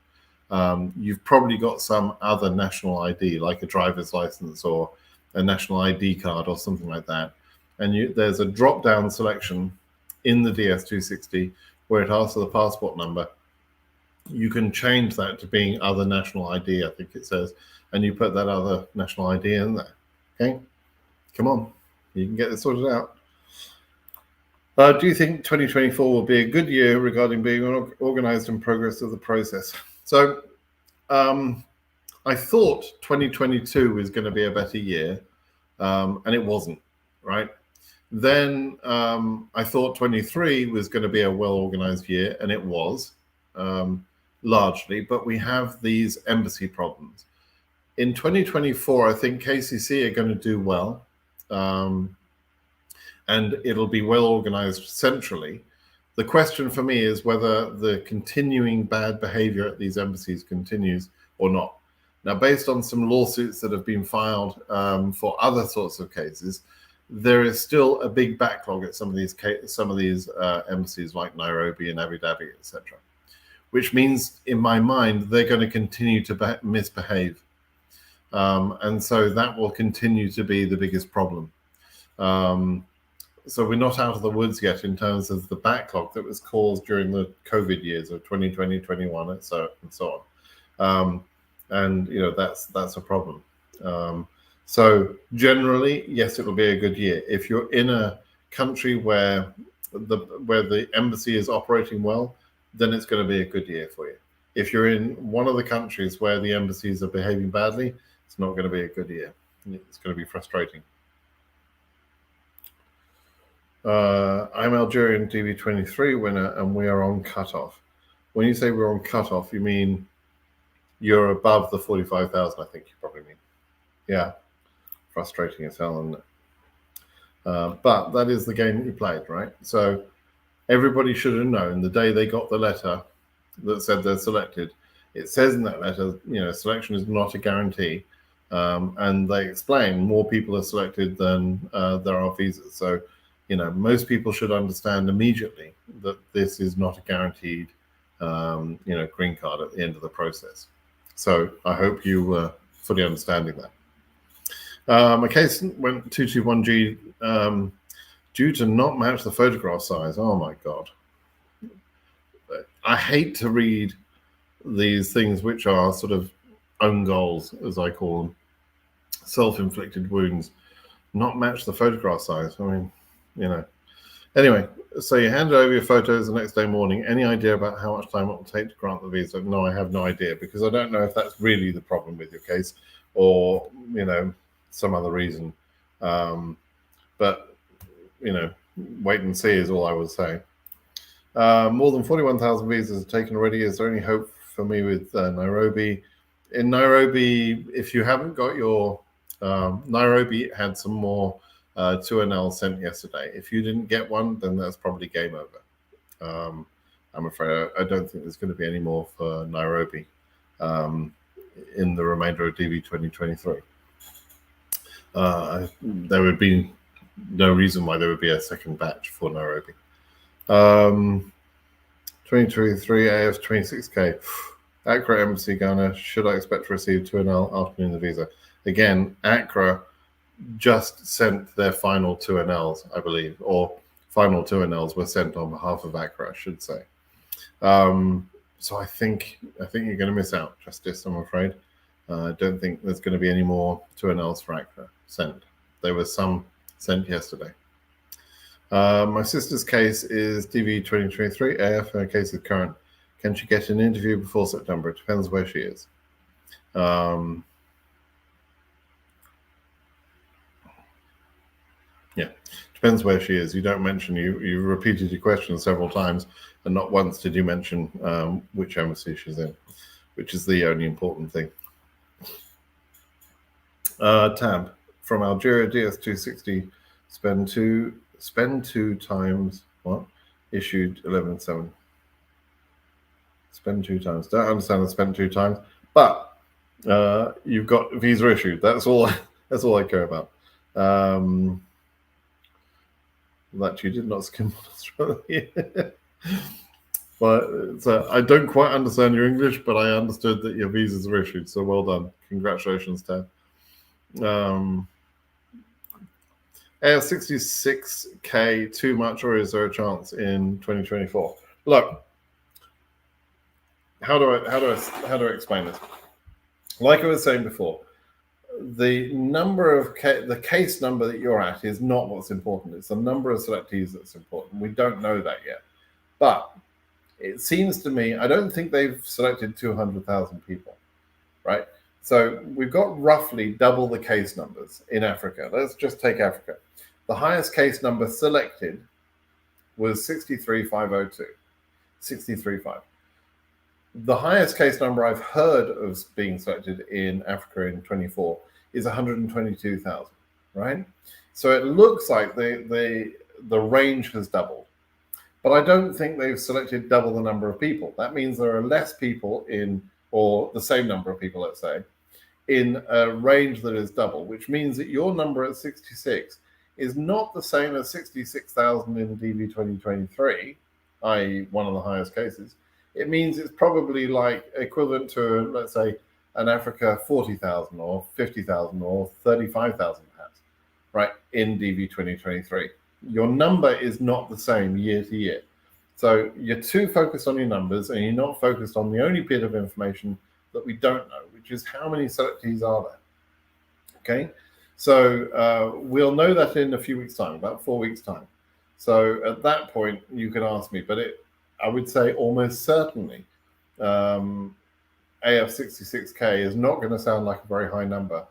You've probably got some other national ID, like a driver's license or a national ID card or something like that. And there's a drop-down selection in the DS260 where it asks for the passport number. You can change that to being other national ID, I think it says, and you put that other national ID in there. Okay, come on, you can get this sorted out. Do you think 2024 will be a good year regarding being organized and progress of the process? So I thought 2022 was going to be a better year, and it wasn't, right? Then I thought 23 was going to be a well-organized year, and it was. Largely, but we have these embassy problems. In 2024, I think KCC are going to do well, and it'll be well organized centrally. The question for me is whether the continuing bad behavior at these embassies continues or not. Now, based on some lawsuits that have been filed for other sorts of cases, there is still a big backlog at some of these embassies like Nairobi and Abu Dhabi, etc. Which means, in my mind, they're going to continue to misbehave, and so that will continue to be the biggest problem. So we're not out of the woods yet in terms of the backlog that was caused during the COVID years of 2020, 21, and so on. And that's a problem. So generally, yes, it'll be a good year. If you're in a country where the embassy is operating well, then it's going to be a good year for you. If you're in one of the countries where the embassies are behaving badly, it's not going to be a good year. It's going to be frustrating. I'm Algerian DV23 winner, and we are on cutoff. When you say we're on cutoff, you mean you're above the 45,000, I think you probably mean. Yeah, frustrating as hell, isn't it? But that is the game that you played, right? So everybody should have known the day they got the letter that said they're selected. It says in that letter, selection is not a guarantee. And they explain more people are selected than there are visas. So, most people should understand immediately that this is not a guaranteed, green card at the end of the process. So I hope you were fully understanding that. My case went 221G due to not match the photograph size. Oh my God. I hate to read these things which are sort of own goals, as I call them, self-inflicted wounds, not match the photograph size. I mean, Anyway, so you handed over your photos the next day morning. Any idea about how much time it will take to grant the visa? No, I have no idea, because I don't know if that's really the problem with your case or, some other reason. But, wait and see is all I would say. More than 41,000 visas are taken already. Is there any hope for me with Nairobi? In Nairobi, if you haven't got your Nairobi had some more 2NL sent yesterday. If you didn't get one, then that's probably game over. I'm afraid I don't think there's going to be any more for Nairobi in the remainder of DV 2023. There would be no reason why there would be a second batch for Nairobi. 2023 AF 26K. Accra Embassy Ghana. Should I expect to receive 2NL after doing the visa? Again, Accra just sent their final 2NLs, I believe, or final 2NLs were sent on behalf of Accra, I should say. So I think you're going to miss out, Justice, I'm afraid. I don't think there's going to be any more 2NLs for Accra sent. There was some sent yesterday. My sister's case is DV 2023. AF, her case is current. Can she get an interview before September? It depends where she is. Yeah, depends where she is. You don't mention, you repeated your question several times, and not once did you mention which embassy she's in, which is the only important thing. Tab from Algeria, DS260, spend two times, what? Issued 11/7. Spend two times. Don't understand the spend two times, but you've got visa issued. That's all I care about. That you did not skim on Australia. But so I don't quite understand your English, but I understood that your visas are issued. So well done. Congratulations, Ted. AF66K too much, or is there a chance in 2024? Look, how do I explain this? Like I was saying before, the number of the case number that you're at is not what's important. It's the number of selectees that's important. We don't know that yet, but it seems to me, I don't think they've selected 200,000 people, right? So we've got roughly double the case numbers in Africa. Let's just take Africa. The highest case number selected was 63,502. 63,500. The highest case number I've heard of being selected in Africa in 24 is 122,000, right? So it looks like the range has doubled, but I don't think they've selected double the number of people. That means there are less people in, or the same number of people, let's say, in a range that is double, which means that your number at 66 is not the same as 66,000 in DV 2023, i.e. one of the highest cases. It means it's probably like equivalent to, let's say, an Africa 40,000 or 50,000 or 35,000 perhaps, right, in DV 2023. Your number is not the same year to year. So you're too focused on your numbers and you're not focused on the only bit of information that we don't know, which is how many selectees are there. Okay, so we'll know that in a few weeks' time, about 4 weeks' time. So at that point, you can ask me, but I would say almost certainly AF66K is not going to sound like a very high number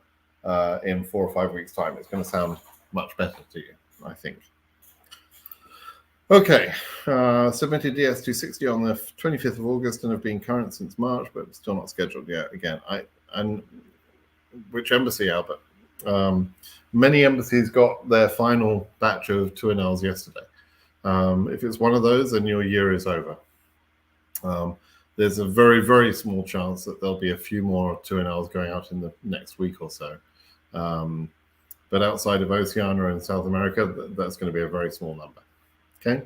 in 4 or 5 weeks' time. It's going to sound much better to you, I think. Okay, submitted DS260 on the 25th of August and have been current since March, but still not scheduled yet. Again, and which embassy, Albert? Many embassies got their final batch of 2NLs yesterday. If it's one of those, then your year is over. There's a very, very small chance that there'll be a few more 2NLs going out in the next week or so. But outside of Oceania and South America, that's going to be a very small number. Okay.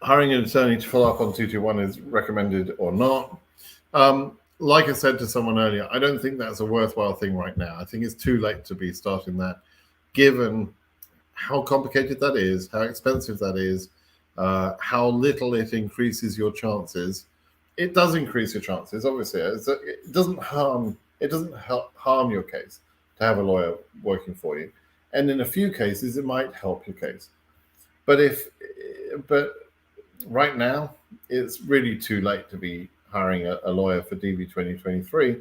Hiring an attorney to follow up on 221 is recommended or not. Like I said to someone earlier, I don't think that's a worthwhile thing right now. I think it's too late to be starting that, given how complicated that is, how expensive that is, how little it increases your chances. It does increase your chances, obviously. It doesn't harm your case to have a lawyer working for you. And in a few cases, it might help your case. But right now, it's really too late to be hiring a lawyer for DV 2023,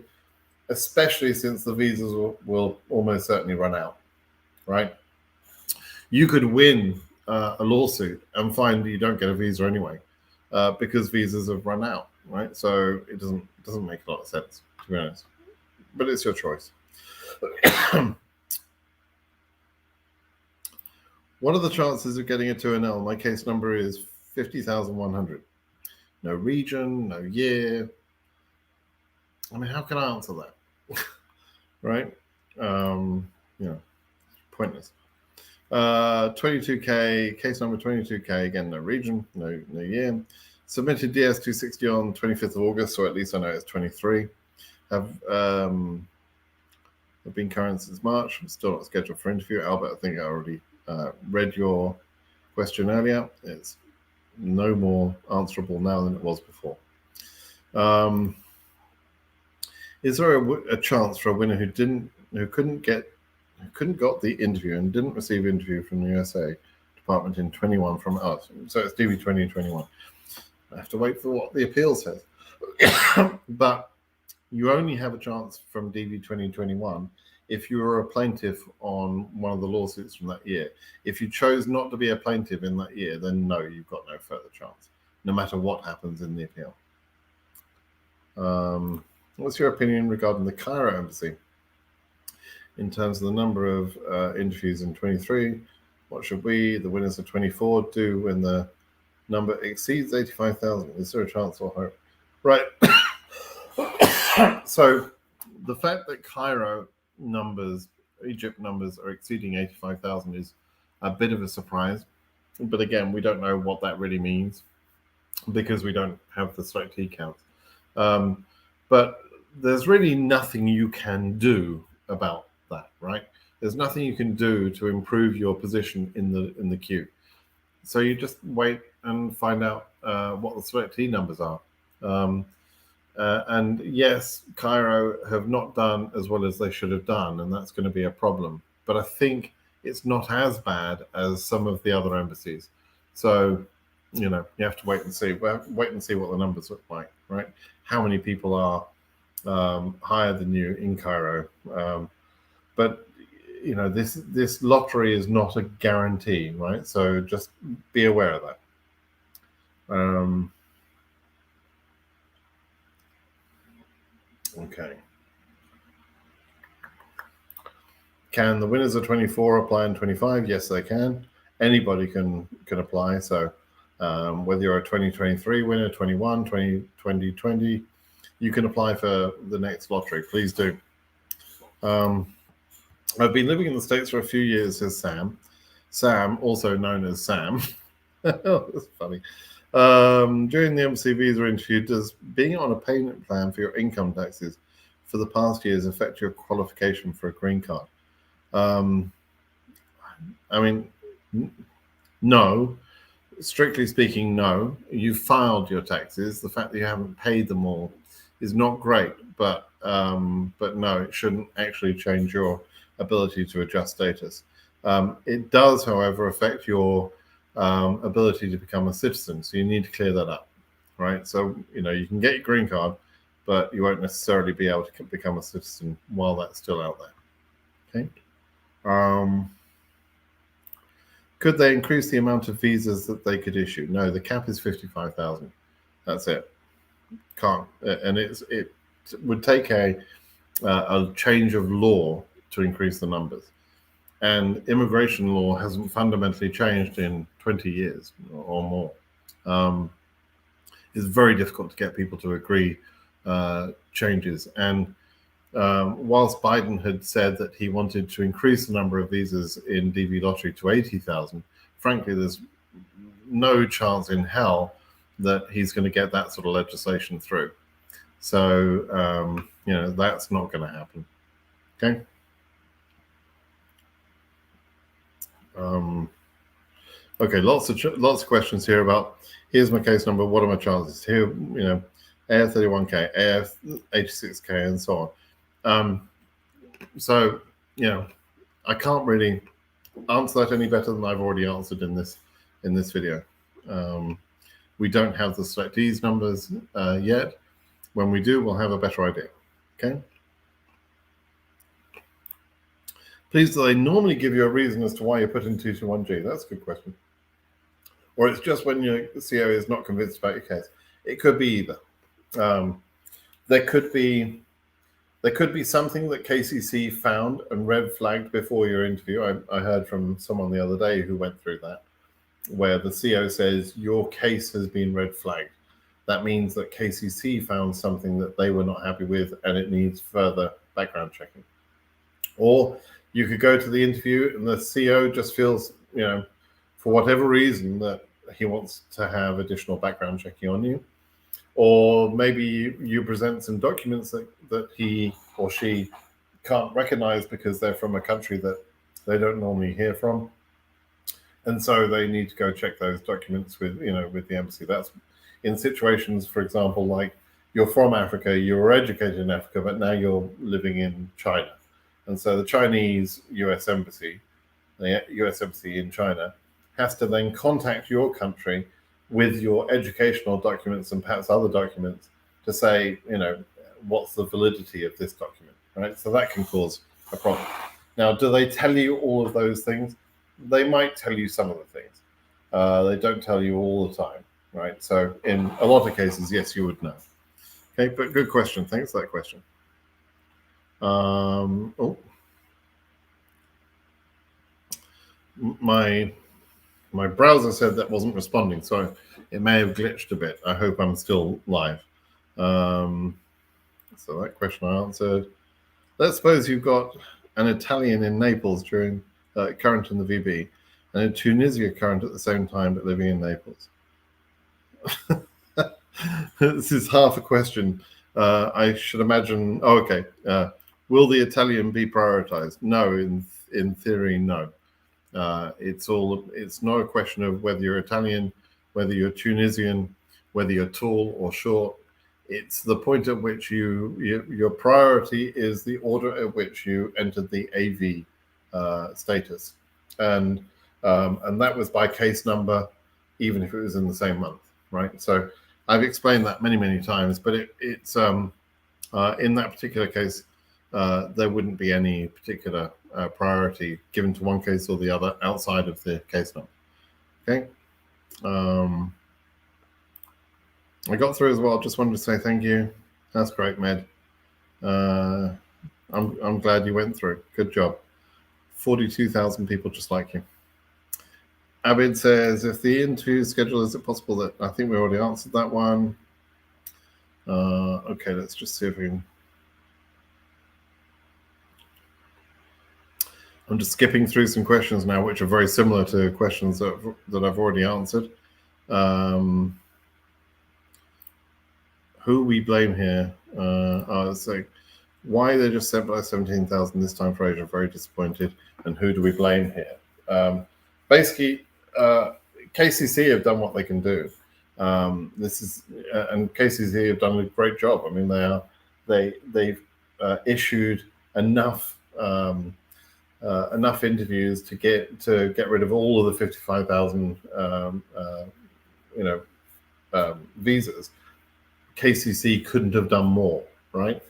especially since the visas will almost certainly run out, right? You could win a lawsuit and find you don't get a visa anyway because visas have run out, right? So it doesn't make a lot of sense, to be honest. But it's your choice. What are the chances of getting a 2NL? My case number is 50,100. No region, no year. I mean, how can I answer that? Right? Pointless. 22K, case number 22K, again, no region, no year. Submitted DS260 on 25th of August, so at least I know it's 23. Have been current since March, still not scheduled for interview. Albert, I think I already read your question earlier. It's no more answerable now than it was before. Is there a chance for a winner who couldn't got the interview and didn't receive interview from the USA department in 21 from us? So it's DV 2021. I have to wait for what the appeal says. But you only have a chance from DV 2021 if you were a plaintiff on one of the lawsuits from that year. If you chose not to be a plaintiff in that year, then no, you've got no further chance, no matter what happens in the appeal. What's your opinion regarding the Cairo embassy? In terms of the number of interviews in 23, what should we, the winners of 24, do when the number exceeds 85,000? Is there a chance or hope? Right. So the fact that Cairo numbers, Egypt numbers are exceeding 85,000 is a bit of a surprise. But again, we don't know what that really means because we don't have the selectee counts. But there's really nothing you can do about that, right? There's nothing you can do to improve your position in the queue. So you just wait and find out what the selectee numbers are. And yes, Cairo have not done as well as they should have done, and that's going to be a problem. But I think it's not as bad as some of the other embassies. So, you have to wait and see. Wait and see what the numbers look like, right? How many people are higher than you in Cairo? But this lottery is not a guarantee, right? So just be aware of that. Okay. Can the winners of 24 apply in 25? Yes, they can. Anybody can apply. So whether you're a 2023 winner, 21, 2020, you can apply for the next lottery. Please do. I've been living in the States for a few years, says Sam. Sam, also known as Sam. That's funny. During the embassy visa interview, does being on a payment plan for your income taxes for the past years affect your qualification for a green card? I mean, no. Strictly speaking, no. You filed your taxes. The fact that you haven't paid them all is not great, but no, it shouldn't actually change your ability to adjust status. It does, however, affect your ability to become a citizen. So you need to clear that up, right? So you can get your green card, but you won't necessarily be able to become a citizen while that's still out there. Okay. Could they increase the amount of visas that they could issue? No, the cap is 55,000. That's it. Can't. And it would take a change of law to increase the numbers. And immigration law hasn't fundamentally changed in 20 years or more. It's very difficult to get people to agree changes. And whilst Biden had said that he wanted to increase the number of visas in DV lottery to 80,000, frankly, there's no chance in hell that he's going to get that sort of legislation through. So, that's not going to happen. Okay. Okay, lots of questions here about, here's my case number, what are my chances? Here, AF31K, AF86K, and so on. So, I can't really answer that any better than I've already answered in this video. We don't have the selectees numbers yet. When we do, we'll have a better idea. Okay. Please, do they normally give you a reason as to why you're put in 221G? That's a good question. Or it's just when your CO is not convinced about your case. It could be either. There could be something that KCC found and red flagged before your interview. I heard from someone the other day who went through that, where the CO says your case has been red flagged. That means that KCC found something that they were not happy with and it needs further background checking. Or you could go to the interview and the CO just feels, for whatever reason, that he wants to have additional background checking on you. Or maybe you present some documents that he or she can't recognize because they're from a country that they don't normally hear from. And so they need to go check those documents with the embassy. That's in situations, for example, like you're from Africa, you were educated in Africa, but now you're living in China. And so the Chinese US Embassy, the US Embassy in China, has to then contact your country with your educational documents and perhaps other documents to say, what's the validity of this document, right? So that can cause a problem. Now, do they tell you all of those things? They might tell you some of the things. They don't tell you all the time, right? So in a lot of cases, yes, you would know. Okay, but good question. Thanks for that question. My browser said that wasn't responding, so it may have glitched a bit. I hope I'm still live. So that question I answered. Let's suppose you've got an Italian in Naples during current in the VB, and a Tunisia current at the same time, but living in Naples. This is half a question. I should imagine. Oh, okay. Will the Italian be prioritized? No, in theory, no. It's not a question of whether you're Italian, whether you're Tunisian, whether you're tall or short. It's the point at which your priority is the order at which you entered the AV status, and that was by case number, even if it was in the same month, right? So I've explained that many times, but it's in that particular case, there wouldn't be any particular priority given to one case or the other outside of the case number. Okay. I got through as well. Just wanted to say thank you. That's great, Med. I'm glad you went through. Good job. 42,000 people just like you. Abid says, if the interview schedule, is it possible that, I think we already answered that one. Okay, let's just see if we can. I'm just skipping through some questions now, which are very similar to questions that I've already answered. Who we blame here? So why they just sent by 17,000 this time for Asia? Very disappointed. And who do we blame here? Basically, KCC have done what they can do. And KCC have done a great job. I mean, they've issued enough interviews to get rid of all of the 55,000 visas. KCC couldn't have done more, right?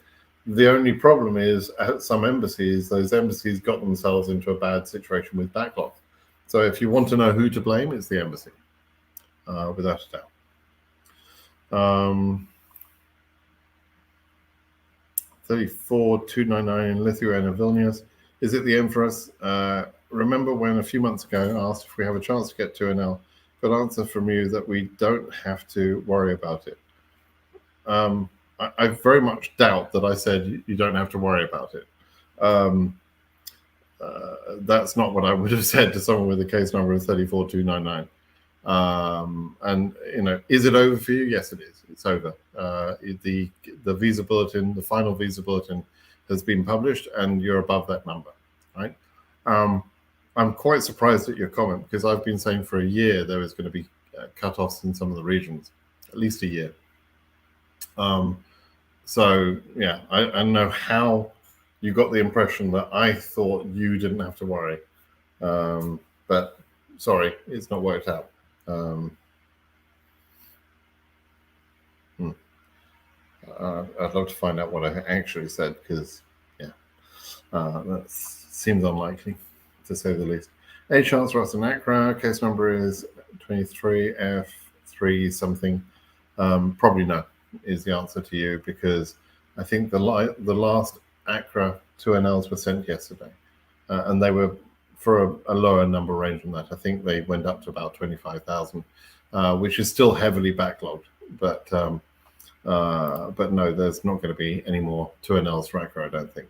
The only problem is at some embassies, those embassies got themselves into a bad situation with backlogs. So if you want to know who to blame, it's the embassy, without a doubt. 34299 in Lithuania, Vilnius. Is it the Empress? Remember when a few months ago I asked if we have a chance to get 2NL? Got an answer from you that we don't have to worry about it. I very much doubt that I said you don't have to worry about it. That's not what I would have said to someone with a case number of 34299. And is it over for you? Yes, it is. It's over. The visa bulletin, the final visa bulletin, has been published, and you're above that number, right? I'm quite surprised at your comment, because I've been saying for a year there was going to be cut-offs in some of the regions, at least a year. So yeah, I don't know how you got the impression that I thought you didn't have to worry, but sorry, it's not worked out. I'd love to find out what I actually said, because yeah, that seems unlikely, to say the least. A chance for us in Accra. Case number is 23F3 something. Probably no is the answer to you, because I think the last Accra 2NLs were sent yesterday, and they were for a lower number range than that. I think they went up to about 25,000, which is still heavily backlogged. But no, there's not going to be any more 2NLs for Accra, I don't think.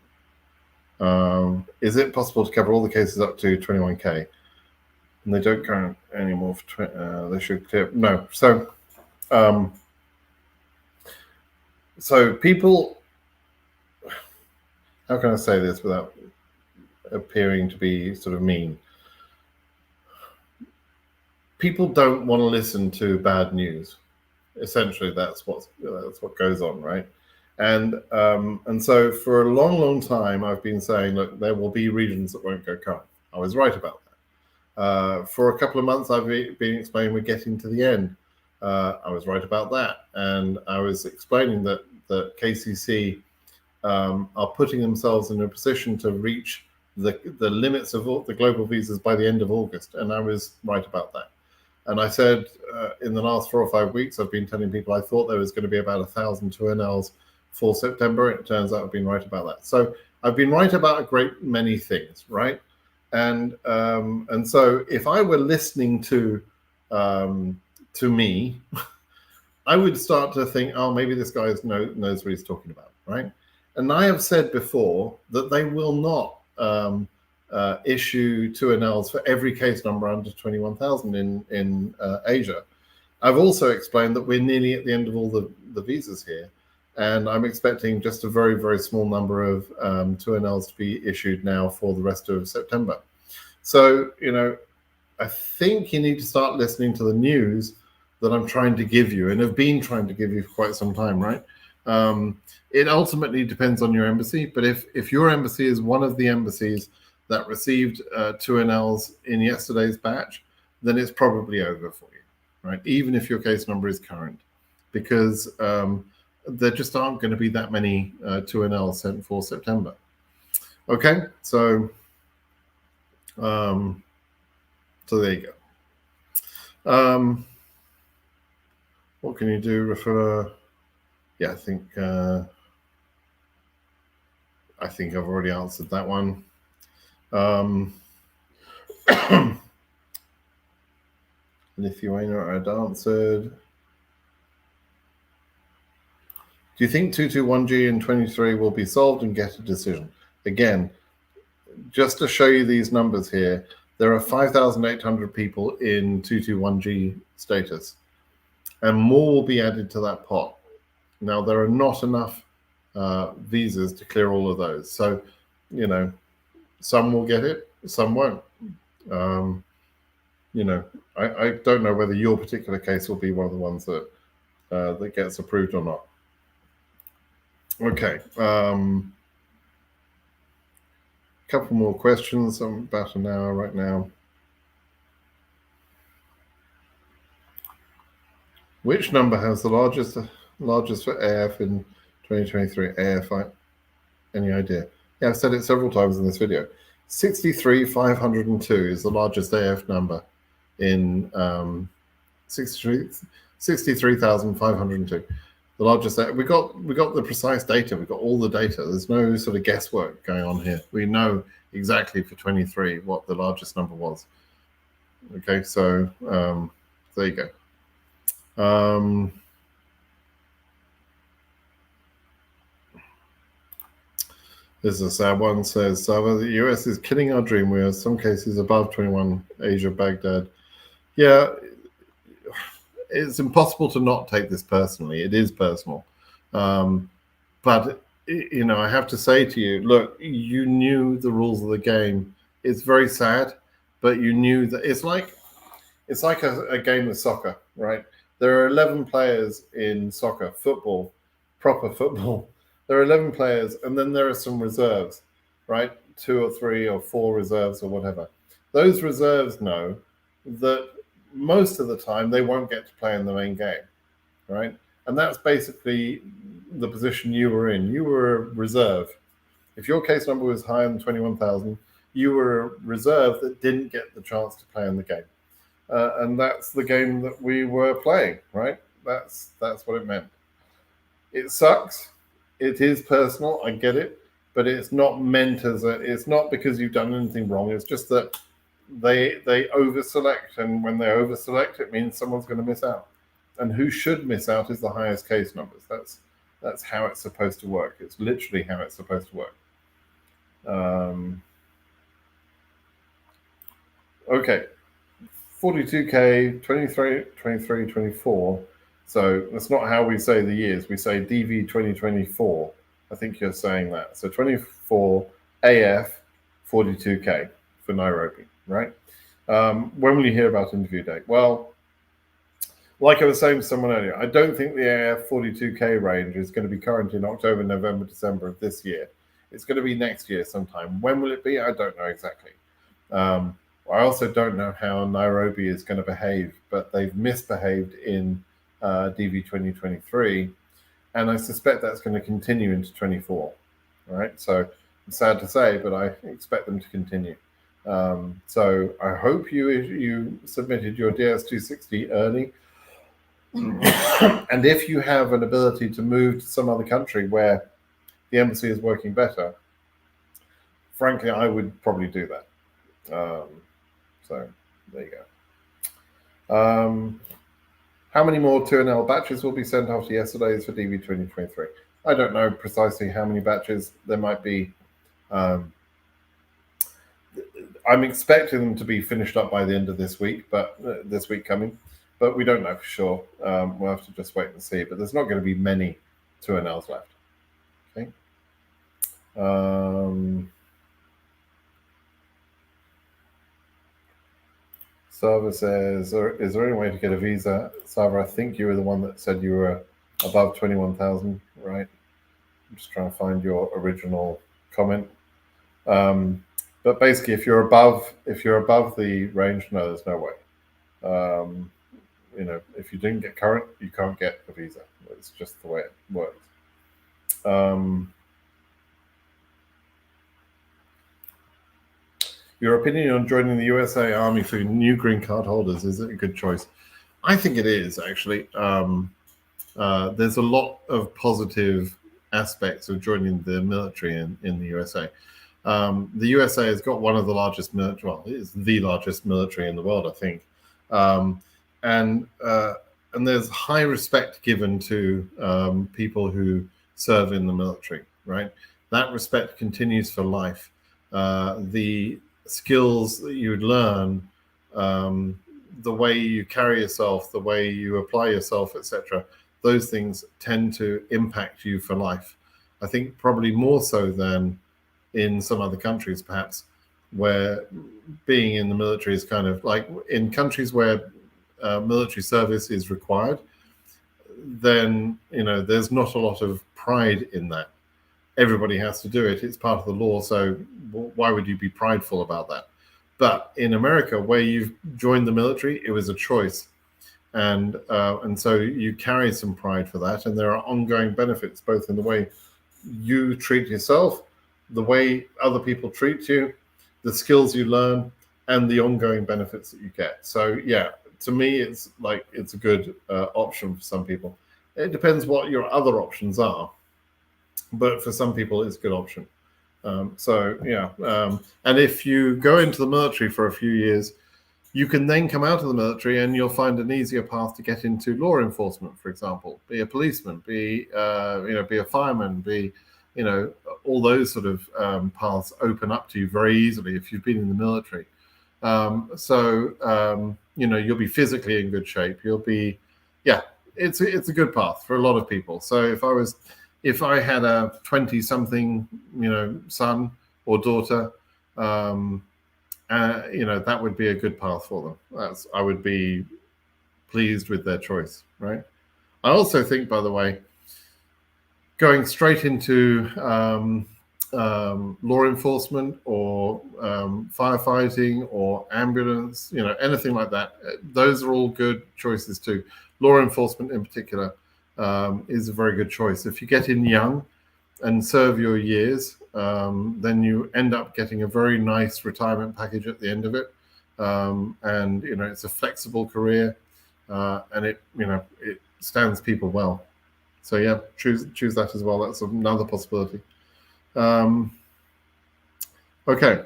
Is it possible to cover all the cases up to 21K? And they don't count anymore for they should clear. No. So people, how can I say this without appearing to be sort of mean? People don't want to listen to bad news. Essentially, that's what goes on, right? And so for a long time, I've been saying, look, there will be regions that won't go current. I was right about that. For a couple of months, I've been explaining we're getting to the end. I was right about that, and I was explaining that KCC are putting themselves in a position to reach the limits of all the global visas by the end of August, and I was right about that. And I said in the last 4 or 5 weeks, I've been telling people I thought there was going to be about 1,000 2NLs for September. It turns out I've been right about that. So I've been right about a great many things, right? And so if I were listening to me, I would start to think, oh, maybe this guy knows what he's talking about, right? And I have said before that they will not issue 2NLs for every case number under 21,000 in Asia. I've also explained that we're nearly at the end of all the visas here, and I'm expecting just a very, very small number of 2NLs to be issued now for the rest of September. So, I think you need to start listening to the news that I'm trying to give you, and have been trying to give you for quite some time, right? It ultimately depends on your embassy, but if your embassy is one of the embassies that received 2NLs in yesterday's batch, then it's probably over for you, right? Even if your case number is current, because there just aren't going to be that many 2NLs sent for September. Okay, so there you go. What can you do? Refer? Yeah, I think I've already answered that one. Lithuania, I'd answered. Do you think 221G and 23 will be solved and get a decision? Again, just to show you these numbers here, there are 5,800 people in 221G status, and more will be added to that pot. Now, there are not enough visas to clear all of those. So, some will get it, some won't. I don't know whether your particular case will be one of the ones that gets approved or not. Okay. Couple more questions. I'm about an hour right now. Which number has the largest for AF in 2023? AFI? Any idea? Yeah, I've said it several times in this video. 63,502 is the largest AF number in 63,502. The largest. We got the precise data. We got all the data. There's no sort of guesswork going on here. We know exactly for 23 what the largest number was. Okay, so there you go. This is a sad one. Says Sava, the US is killing our dream. We are in some cases above 21. Asia, Baghdad. Yeah, it's impossible to not take this personally. It is personal, but I have to say to you, look, you knew the rules of the game. It's very sad, but you knew that it's like a game of soccer, right? There are 11 players in soccer, football, proper football. There are 11 players, and then there are some reserves, right? 2 or 3 or 4 reserves or whatever. Those reserves know that most of the time they won't get to play in the main game, right? And that's basically the position you were in. You were a reserve. If your case number was higher than 21,000, you were a reserve that didn't get the chance to play in the game. And that's the game that we were playing, right? That's what it meant. It sucks. It is personal. I get it, but it's not meant as it's not because you've done anything wrong. It's just that they over-select, and when they over-select, it means someone's going to miss out. And who should miss out is the highest case numbers. That's how it's supposed to work. It's literally how it's supposed to work. Okay. 42K, 23, 24. So that's not how we say the years. We say DV 2024. I think you're saying that. So 24 AF 42K for Nairobi, right? When will you hear about interview date? Well, like I was saying to someone earlier, I don't think the AF 42K range is going to be current in October, November, December of this year. It's going to be next year sometime. When will it be? I don't know exactly. I also don't know how Nairobi is going to behave, but they've misbehaved in DV 2023, and I suspect that's going to continue into 24. Right, so it's sad to say, but I expect them to continue. So I hope you submitted your DS260 early, and if you have an ability to move to some other country where the embassy is working better, frankly, I would probably do that. So there you go. How many more 2NL batches will be sent after yesterday's for DV 2023? I don't know precisely how many batches there might be. I'm expecting them to be finished up by the end of this week, but this week coming, but we don't know for sure. We'll have to just wait and see. But there's not going to be many 2NLs left. Okay. Sava says, is there any way to get a visa? Sava, I think you were the one that said you were above 21,000, right? I'm just trying to find your original comment. But basically, if you're above the range, no, there's no way. If you didn't get current, you can't get a visa. It's just the way it works. Your opinion on joining the USA Army for new green card holders, is it a good choice? I think it is, actually. There's a lot of positive aspects of joining the military in the USA. The USA has got one of the largest military, well, it's the largest military in the world, I think. And there's high respect given to people who serve in the military, right? That respect continues for life. the skills that you would learn, the way you carry yourself, the way you apply yourself, etc. Those things tend to impact you for life. I think probably more so than in some other countries, perhaps, where being in the military is kind of like in countries where military service is required, then there's not a lot of pride in that. Everybody has to do it. It's part of the law. So why would you be prideful about that? But in America, where you've joined the military, it was a choice, and so you carry some pride for that. And there are ongoing benefits, both in the way you treat yourself, the way other people treat you, the skills you learn, and the ongoing benefits that you get. So yeah, to me, it's a good option for some people. It depends what your other options are, but for some people, it's a good option. And if you go into the military for a few years, you can then come out of the military and you'll find an easier path to get into law enforcement, for example, be a policeman, be a fireman, be all those sort of paths open up to you very easily if you've been in the military. You'll be physically in good shape. It's a good path for a lot of people. So if I had a 20-something, son or daughter, that would be a good path for them. I would be pleased with their choice, right? I also think, by the way, going straight into law enforcement or firefighting or ambulance, anything like that, those are all good choices too. Law enforcement in particular is a very good choice. If you get in young and serve your years, then you end up getting a very nice retirement package at the end of it. And it's a flexible career, and it stands people well. So yeah, choose that as well. That's another possibility. Okay.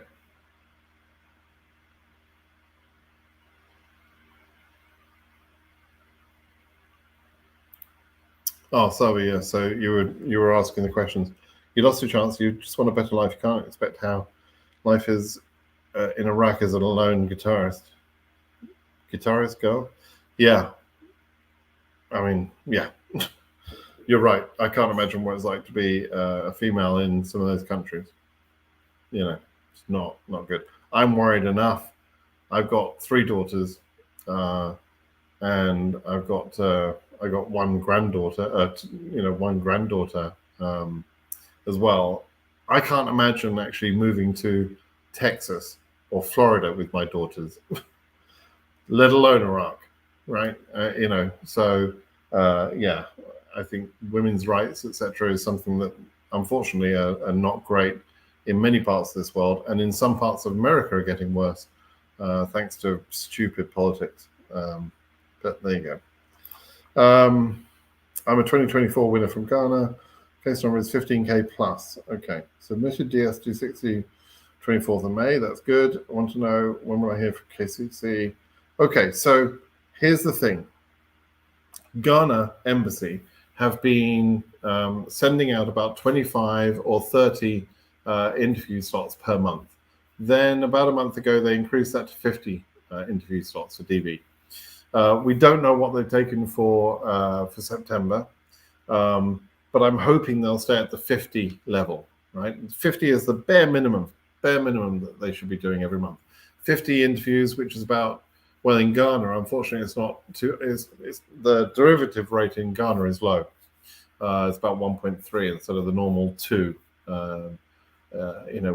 Oh, sorry. Yeah. So you were asking the questions. You lost your chance. You just want a better life. You can't expect how life is in Iraq as a lone guitarist. Guitarist girl. Yeah. I mean, yeah. You're right. I can't imagine what it's like to be a female in some of those countries. It's not good. I'm worried enough. I've got 3 daughters, and I've got one granddaughter. One granddaughter as well. I can't imagine actually moving to Texas or Florida with my daughters, let alone Iraq, right? Yeah. I think women's rights, etc., is something that unfortunately are not great in many parts of this world, and in some parts of America are getting worse, thanks to stupid politics. But there you go. I'm a 2024 winner from Ghana. Case number is 15K plus. Okay, submitted DS260, 24th of May. That's good. I want to know, when will I hear from KCC? Okay, so here's the thing. Ghana Embassy have been sending out about 25 or 30 interview slots per month. Then about a month ago, they increased that to 50 interview slots for DV. We don't know what they've taken for September, but I'm hoping they'll stay at the 50 level, right? 50 is the bare minimum that they should be doing every month. 50 interviews, which is about, well, in Ghana, unfortunately, it's not too. It's the derivative rate in Ghana is low. It's about 1.3 instead of the normal 2,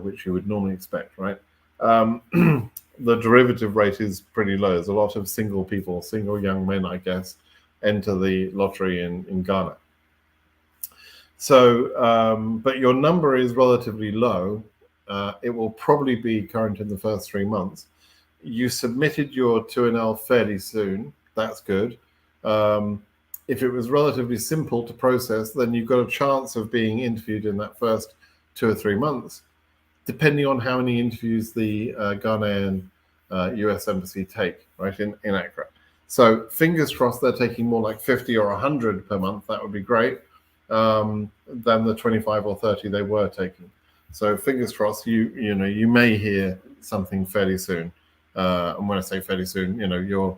which you would normally expect, right? The derivative rate is pretty low. There's a lot of single young men, I guess, enter the lottery in Ghana. So, but your number is relatively low. It will probably be current in the first 3 months. You submitted your 2NL fairly soon. That's good. If it was relatively simple to process, then you've got a chance of being interviewed in that first 2 or 3 months, depending on how many interviews the Ghanaian US Embassy take, right, in Accra. So fingers crossed they're taking more like 50 or 100 per month. That would be great, than the 25 or 30 they were taking. So fingers crossed, you may hear something fairly soon. And when I say fairly soon, you're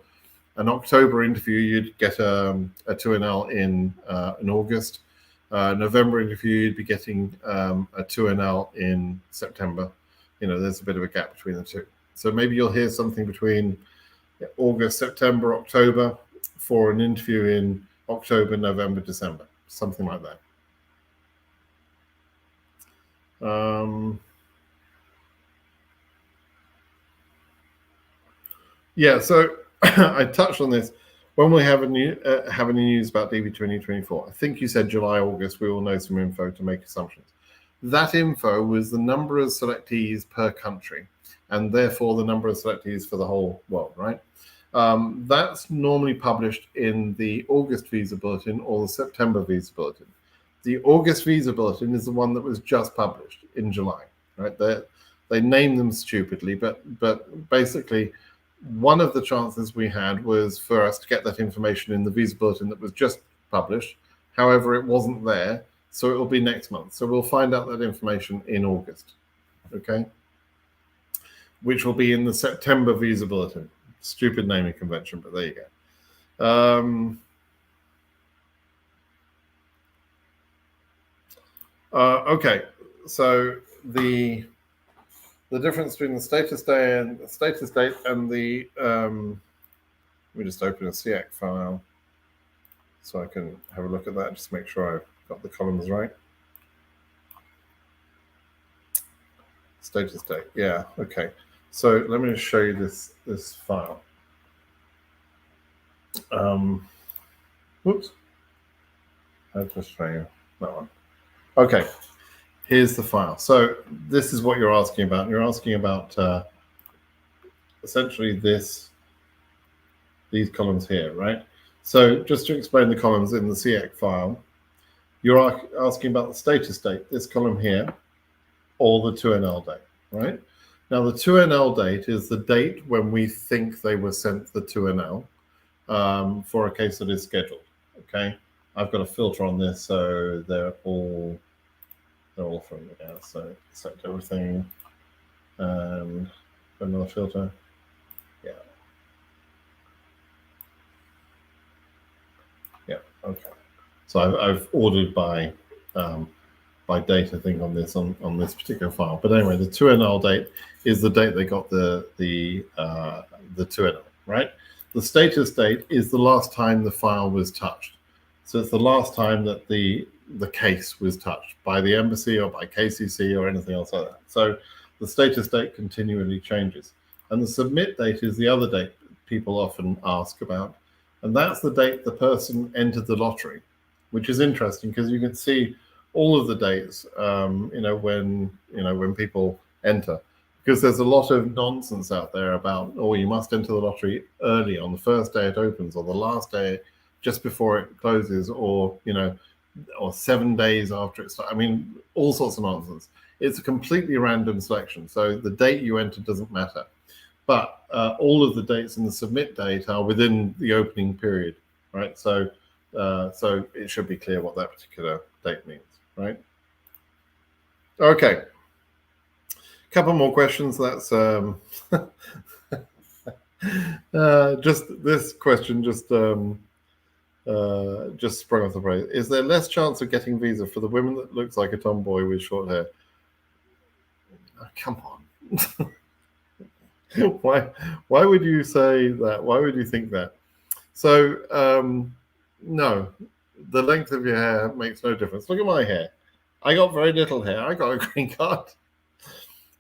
an October interview, you'd get a 2NL in August. November interview, you'd be getting a 2NL in September. There's a bit of a gap between the two. So maybe you'll hear something between August, September, October for an interview in October, November, December, something like that. Yeah, so I touched on this. When we have any news about DV 2024, I think you said July, August, we will know some info to make assumptions. That info was the number of selectees per country, and therefore the number of selectees for the whole world, right? That's normally published in the August visa bulletin or the September visa bulletin. The August visa bulletin is the one that was just published in July, right? They name them stupidly, but basically, one of the chances we had was for us to get that information in the visa bulletin that was just published. However, it wasn't there, so it will be next month. So we'll find out that information in August, okay? Which will be in the September visa bulletin. Stupid naming convention, but there you go. Okay, so the difference between the status date and the let me just open a SEAC file so I can have a look at that, just make sure I've got the columns right. Status date, yeah, okay. So let me just show you this file. Whoops. I'll just show you that one. Okay, here's the file. So this is what you're asking about. You're asking about essentially these columns here, right? So just to explain the columns in the SEAC file, you're asking about the status date, this column here, or the 2NL date, right? Now the 2NL date is the date when we think they were sent the 2NL for a case that is scheduled, okay? I've got a filter on this, so they're all from there. So select everything and another filter. Yeah. Yeah. Okay. So I've ordered by date, I think, on this particular file. But anyway, the 2NL date is the date they got the 2NL, right? The status date is the last time the file was touched. So it's the last time that the case was touched by the embassy or by KCC or anything else like that. So the status date continually changes. And the submit date is the other date people often ask about. And that's the date the person entered the lottery, which is interesting because you can see all of the dates, when people enter, because there's a lot of nonsense out there about, oh, you must enter the lottery early on the first day it opens or the last day just before it closes, or 7 days after it starts. I mean, all sorts of nonsense. It's a completely random selection. So the date you enter doesn't matter. But all of the dates in the submit date are within the opening period, right? So it should be clear what that particular date means, right? Okay. Couple more questions. That's just this question just sprung off the brain. Is there less chance of getting visa for the women that looks like a tomboy with short hair? Oh, come on. Why would you say that? Why would you think that? So no, the length of your hair makes no difference. Look at my hair. I got very little hair. I got a green card.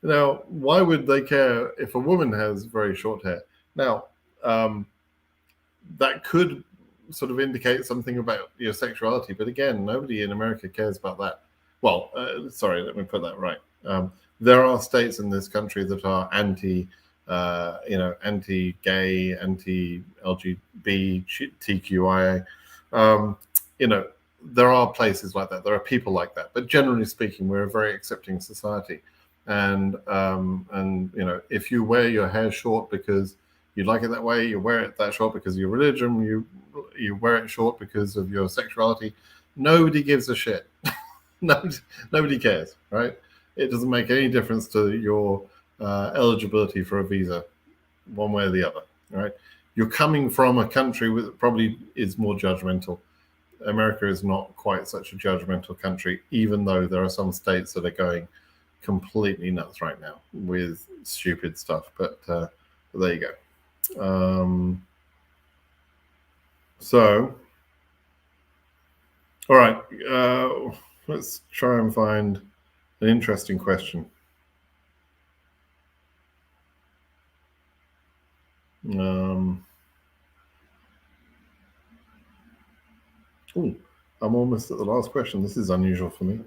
Now, why would they care if a woman has very short hair? Now, that could sort of indicate something about your sexuality, but again, nobody in America cares about that. Well, sorry, let me put that right. There are states in this country that are anti-gay, anti-LGBTQIA. There are places like that. There are people like that. But generally speaking, we're a very accepting society. And if you wear your hair short because you like it that way, you wear it that short because of your religion, you wear it short because of your sexuality, nobody gives a shit. Nobody cares, right? it doesn't make any difference to your eligibility for a visa, one way or the other. Right? You're coming from a country that probably is more judgmental. America is not quite such a judgmental country, even though there are some states that are going completely nuts right now with stupid stuff. But there you go. So, all right, let's try and find an interesting question. Ooh, I'm almost at the last question. This is unusual for me.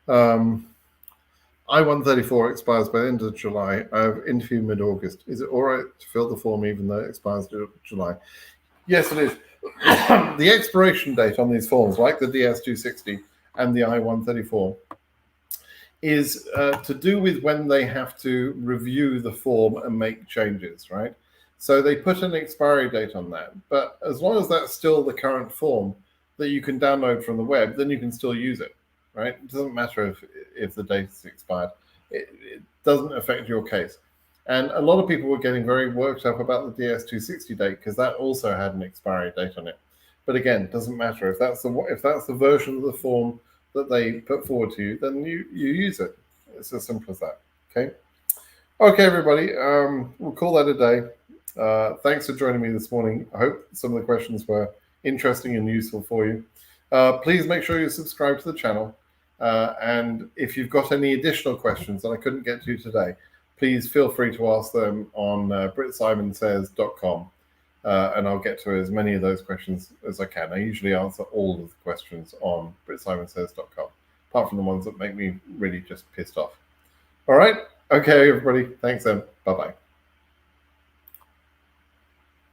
I-134 expires by the end of July. I have interviewed mid-August. Is it all right to fill the form even though it expires in July? Yes, it is. The expiration date on these forms, like the DS260 and the I-134, is to do with when they have to review the form and make changes, right? So they put an expiry date on that. But as long as that's still the current form that you can download from the web, then you can still use it, right? It doesn't matter if the date is expired. It doesn't affect your case. And a lot of people were getting very worked up about the DS260 date because that also had an expiry date on it. But again, it doesn't matter if that's the version of the form that they put forward to you, then you use it. It's as simple as that. Okay, everybody. We'll call that a day. Thanks for joining me this morning. I hope some of the questions were interesting and useful for you. Please make sure you subscribe to the channel. And if you've got any additional questions that I couldn't get to today, please feel free to ask them on BritSimonSays.com. And I'll get to as many of those questions as I can. I usually answer all of the questions on BritSimonSays.com, apart from the ones that make me really just pissed off. All right. Okay, everybody. Thanks then. Bye-bye.